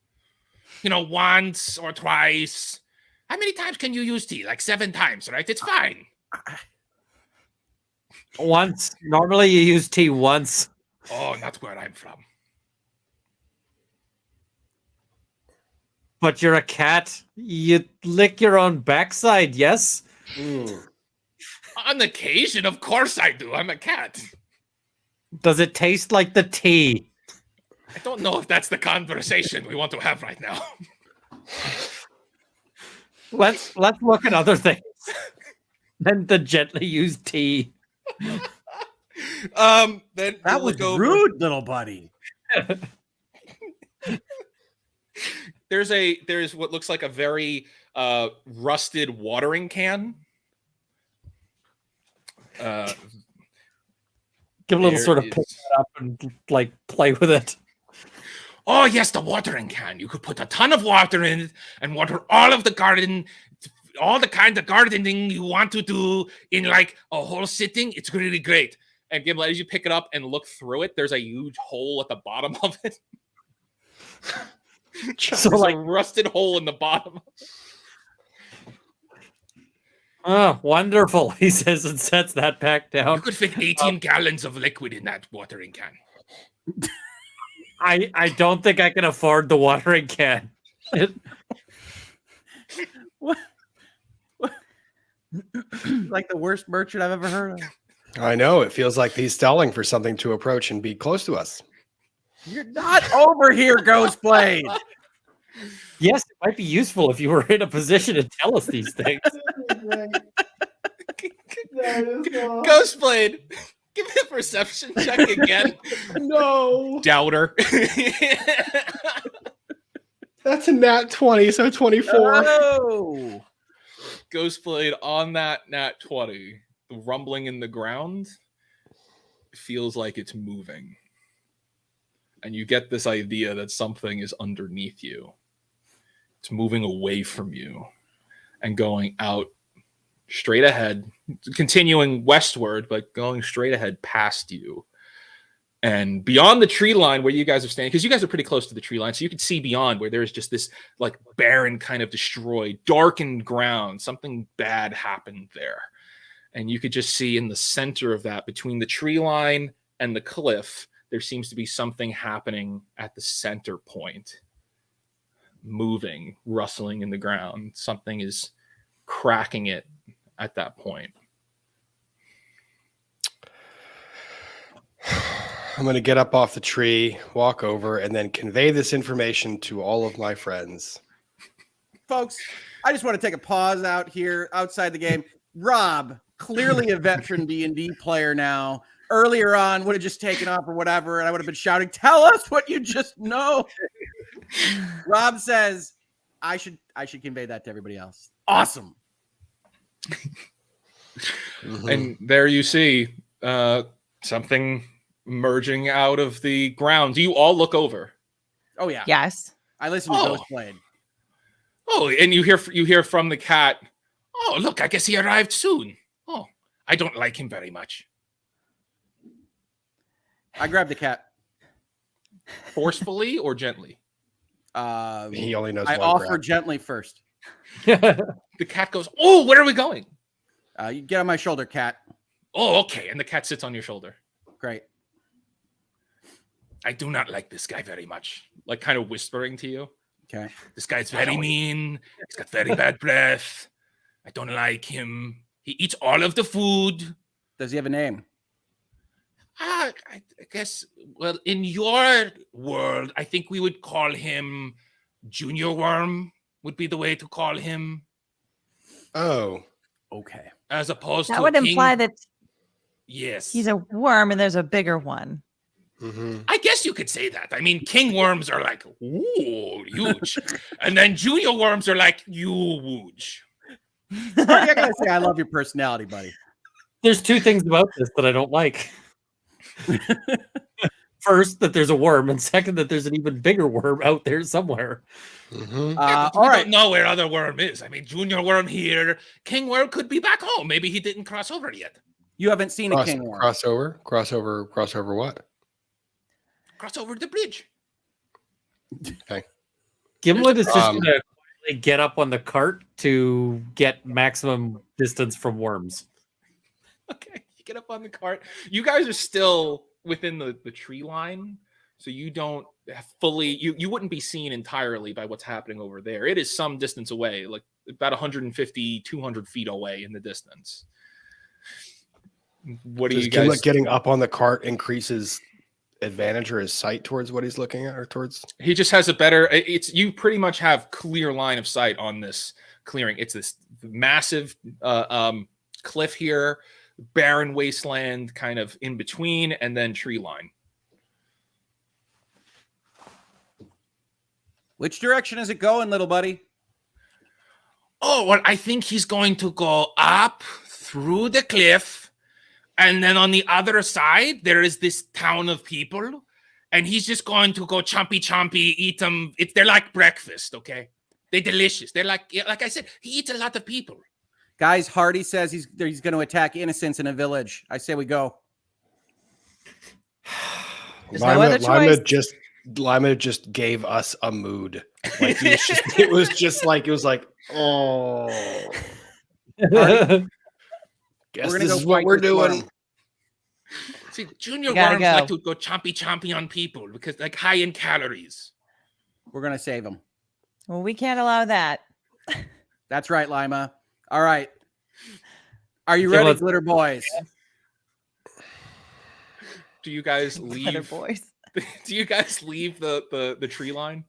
You know, once or twice. How many times can you use tea? Like 7 times, right? It's fine. Once. Normally you use tea once. Oh, not where I'm from. But you're a cat. You lick your own backside, yes? On occasion, of course I do. I'm a cat. Does it taste like the tea? I don't know if that's the conversation we want to have right now. Let's look at other things than the gently used tea. Then That we'll was go rude, little buddy. There's what looks like a very rusted watering can. Give a little There sort of is- pick that up and like play with it. Oh yes, the watering can. You could put a ton of water in it and water all of the garden, all the kind of gardening you want to do in like a whole sitting. It's really great. And Gimlet, as you pick it up and look through it, there's a huge hole at the bottom of it. So There's like, a rusted hole in the bottom. oh, wonderful, he says and sets that back You down. could fit 18 gallons of liquid in that watering can. I don't think I can afford the watering can. Like the worst merchant I've ever heard of. I know. It feels like he's stalling for something to approach and be close to us. You're not over here, Ghostblade. Yes, it might be useful if you were in a position to tell us these things. Ghostblade, give me a perception check again. No. Doubter. That's a nat 20, so 24. Oh. Ghostblade, on that nat 20, the rumbling in the ground feels like it's moving. And you get this idea that something is underneath you. It's moving away from you and going out straight ahead, continuing westward, but going straight ahead past you. And beyond the tree line where you guys are standing, because you guys are pretty close to the tree line, so you can see beyond where there's just this like barren kind of destroyed, darkened ground. Something bad happened there. And you could just see in the center of that, between the tree line and the cliff, there seems to be something happening at the center point. Moving, rustling in the ground. Something is cracking it at that point. I'm going to get up off the tree, walk over, and then convey this information to all of my friends. Folks, I just want to take a pause out here outside the game. Rob, clearly a veteran D&D player now. Earlier on, would have just taken off or whatever, and I would have been shouting, "Tell us what you just know." Rob says, I should convey that to everybody else. Awesome. And there you see something emerging out of the ground. Do you all look over? Oh, yeah. Yes. I listened to Oh. Ghostblade. Oh, and you hear from the cat. Oh, look, I guess he arrived soon. Oh, I don't like him very much. I grabbed the cat. Forcefully or gently? He only knows I one offer grab. gently first. The cat goes, oh, where are we going? You get on my shoulder, cat. Oh, okay. And the cat sits on your shoulder. Great. I do not like this guy very much. Like kind of whispering to you. Okay. This guy's very mean. He's got very bad breath. I don't like him. He eats all of the food. Does he have a name? I guess, well, in your world, I think we would call him Junior Worm would be the way to call him. Oh, Okay. As opposed That to would imply that yes. he's a worm and there's a bigger one. mm-hmm. I guess you could say that. I mean, king worms are like, ooh, huge. And then junior worms are like, huge. I gotta say, I love your personality, buddy. There's two things about this that I don't like. First, that there's a worm, and second, that there's an even bigger worm out there somewhere. Mm-hmm. Yeah, but All we right. don't know where other worm is. I mean, junior worm here. King worm could be back home. Maybe he didn't cross over yet. You haven't seen a king worm. Crossover what? Cross over the bridge. Gimlet is just Um, going to get up on the cart to get maximum distance from worms. Okay, you get up on the cart. You guys are still within the tree line, so you don't have fully. You wouldn't be seen entirely by what's happening over there. It is some distance away, like about 150, 200 feet away in the distance. What do Does you guys? Gimlet getting up on the cart increases advantage or his sight towards what he's looking at or towards? He just has a better. It's you pretty much have clear line of sight on this clearing. It's this massive cliff here, barren wasteland, kind of in between, and then tree line. Which direction is it going, little buddy? Oh, well, I think he's going to go up through the cliff. And then on the other side, there is this town of people. And he's just going to go chompy, eat them. They're like breakfast, okay? They're delicious. They're like I said, he eats a lot of people. Guys, Hardy says he's going to attack innocents in a village. I say we go. There's no other choice. Lima just gave us a mood. Like it was like, oh, guess We're gonna this go is what fight we're this doing. worm. See, junior You gotta worms go. like to go chompy on people because like high in calories. We're going to save him. Well, we can't allow that. That's right, Lima. All right. Are you Okay, ready, let's- glitter boys? Do you guys Better leave? boys. Do you guys leave the tree line?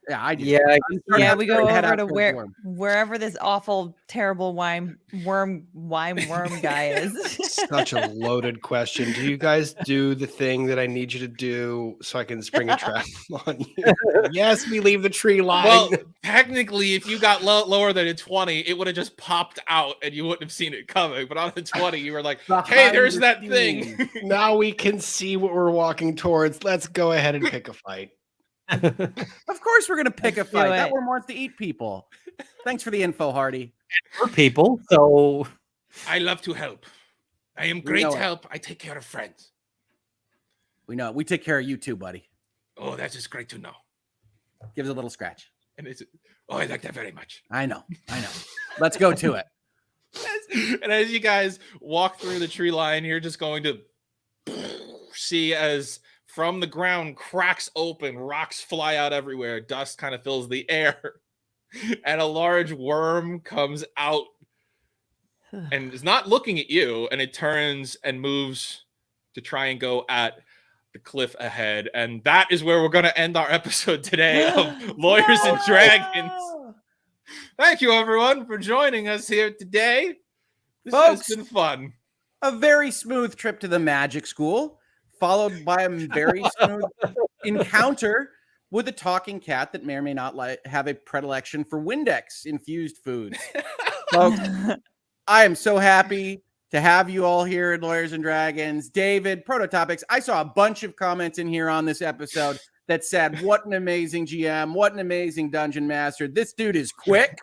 Yeah, I do. Yeah, I'm starting Yeah, to we go head over out to towards where worm. wherever this awful, terrible worm guy is. Such a loaded question. Do you guys do the thing that I need you to do so I can spring a trap on you? Yes, we leave the tree line. Well, technically, if you got lower than a 20, it would have just popped out and you wouldn't have seen it coming. But on the 20, you were like, hey, there's that thing. Now we can see what we're walking towards. Let's go ahead and pick a fight. Of course, we're going to pick a Let's do fight. That it. worm wants to eat people. Thanks for the info, Hardy. for people. So I love to help. I am great know it. help. I take care of friends. We know it. We take care of you too, buddy. Oh, that is great to know. Give us a little scratch. And it's I like that very much. I know. Let's go to it. And as you guys walk through the tree line, you're just going to see as from the ground cracks open, rocks fly out everywhere, dust kind of fills the air, and a large worm comes out and is not looking at you, and it turns and moves to try and go at the cliff ahead. And that is where we're going to end our episode today of Lawyers and Dragons. Thank you, everyone, for joining us here today. This Folks. has been fun. A very smooth trip to the magic school, followed by a very smooth encounter with a talking cat that may or may not have a predilection for Windex infused foods. Folks, I am so happy to have you all here at Lawyers and Dragons. David, Prototopics, I saw a bunch of comments in here on this episode that said, what an amazing GM, what an amazing dungeon master. This dude is quick.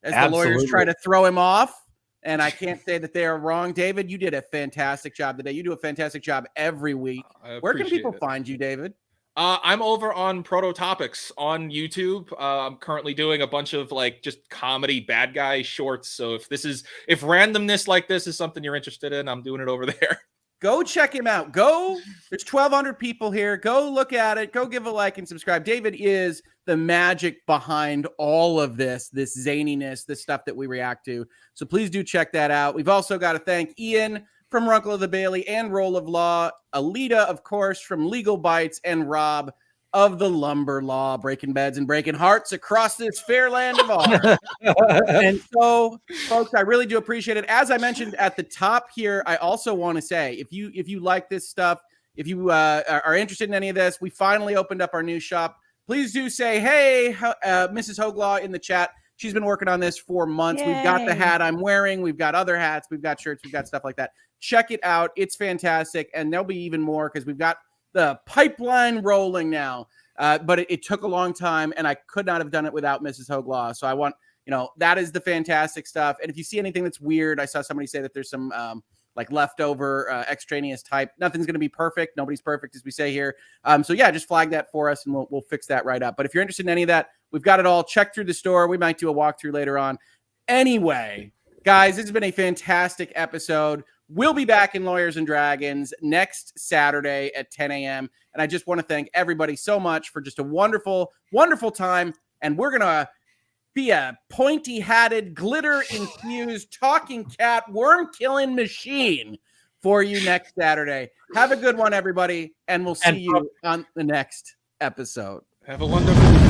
as the lawyers try Absolutely. to throw him off. And I can't say that they are wrong. David, you did a fantastic job today. You do a fantastic job every week. I Where can people appreciate it. find you, David? I'm over on Prototopics on YouTube. I'm currently doing a bunch of like just comedy bad guy shorts. So if randomness like this is something you're interested in, I'm doing it over there. Go check him out. There's 1,200 people here. Go look at it. Go give a like and subscribe. David is the magic behind all of this zaniness, this stuff that we react to. So please do check that out. We've also got to thank Ian from Runkle of the Bailey and Roll of Law, Alyte, of course, from Legal Bytes, and Rob of the Lumber Law, breaking beds and breaking hearts across this fair land of ours. And so, folks, I really do appreciate it. As I mentioned at the top here, I also want to say, if you like this stuff, if you are interested in any of this, we finally opened up our new shop. Please do say, hey, Mrs. Hoeglaw in the chat. She's been working on this for months. We've got the Yay. hat I'm wearing. We've got other hats. We've got shirts. We've got stuff like that. Check it out. It's fantastic. And there'll be even more because we've got the pipeline rolling now. But it took a long time, and I could not have done it without Mrs. Hoeglaw. So I want, that is the fantastic stuff. And if you see anything that's weird, I saw somebody say that there's some like leftover extraneous type. Nothing's going to be perfect. Nobody's perfect, as we say here. So yeah, just flag that for us, and we'll fix that right up. But if you're interested in any of that, we've got it all. Check through the store. We might do a walkthrough later on. Anyway, guys, this has been a fantastic episode. We'll be back in Lawyers and Dragons next Saturday at 10 a.m. And I just want to thank everybody so much for just a wonderful, wonderful time. And we're going to be a pointy-hatted, glitter-infused, talking cat, worm-killing machine for you next Saturday. Have a good one, everybody, and we'll see you on the next episode. Have a wonderful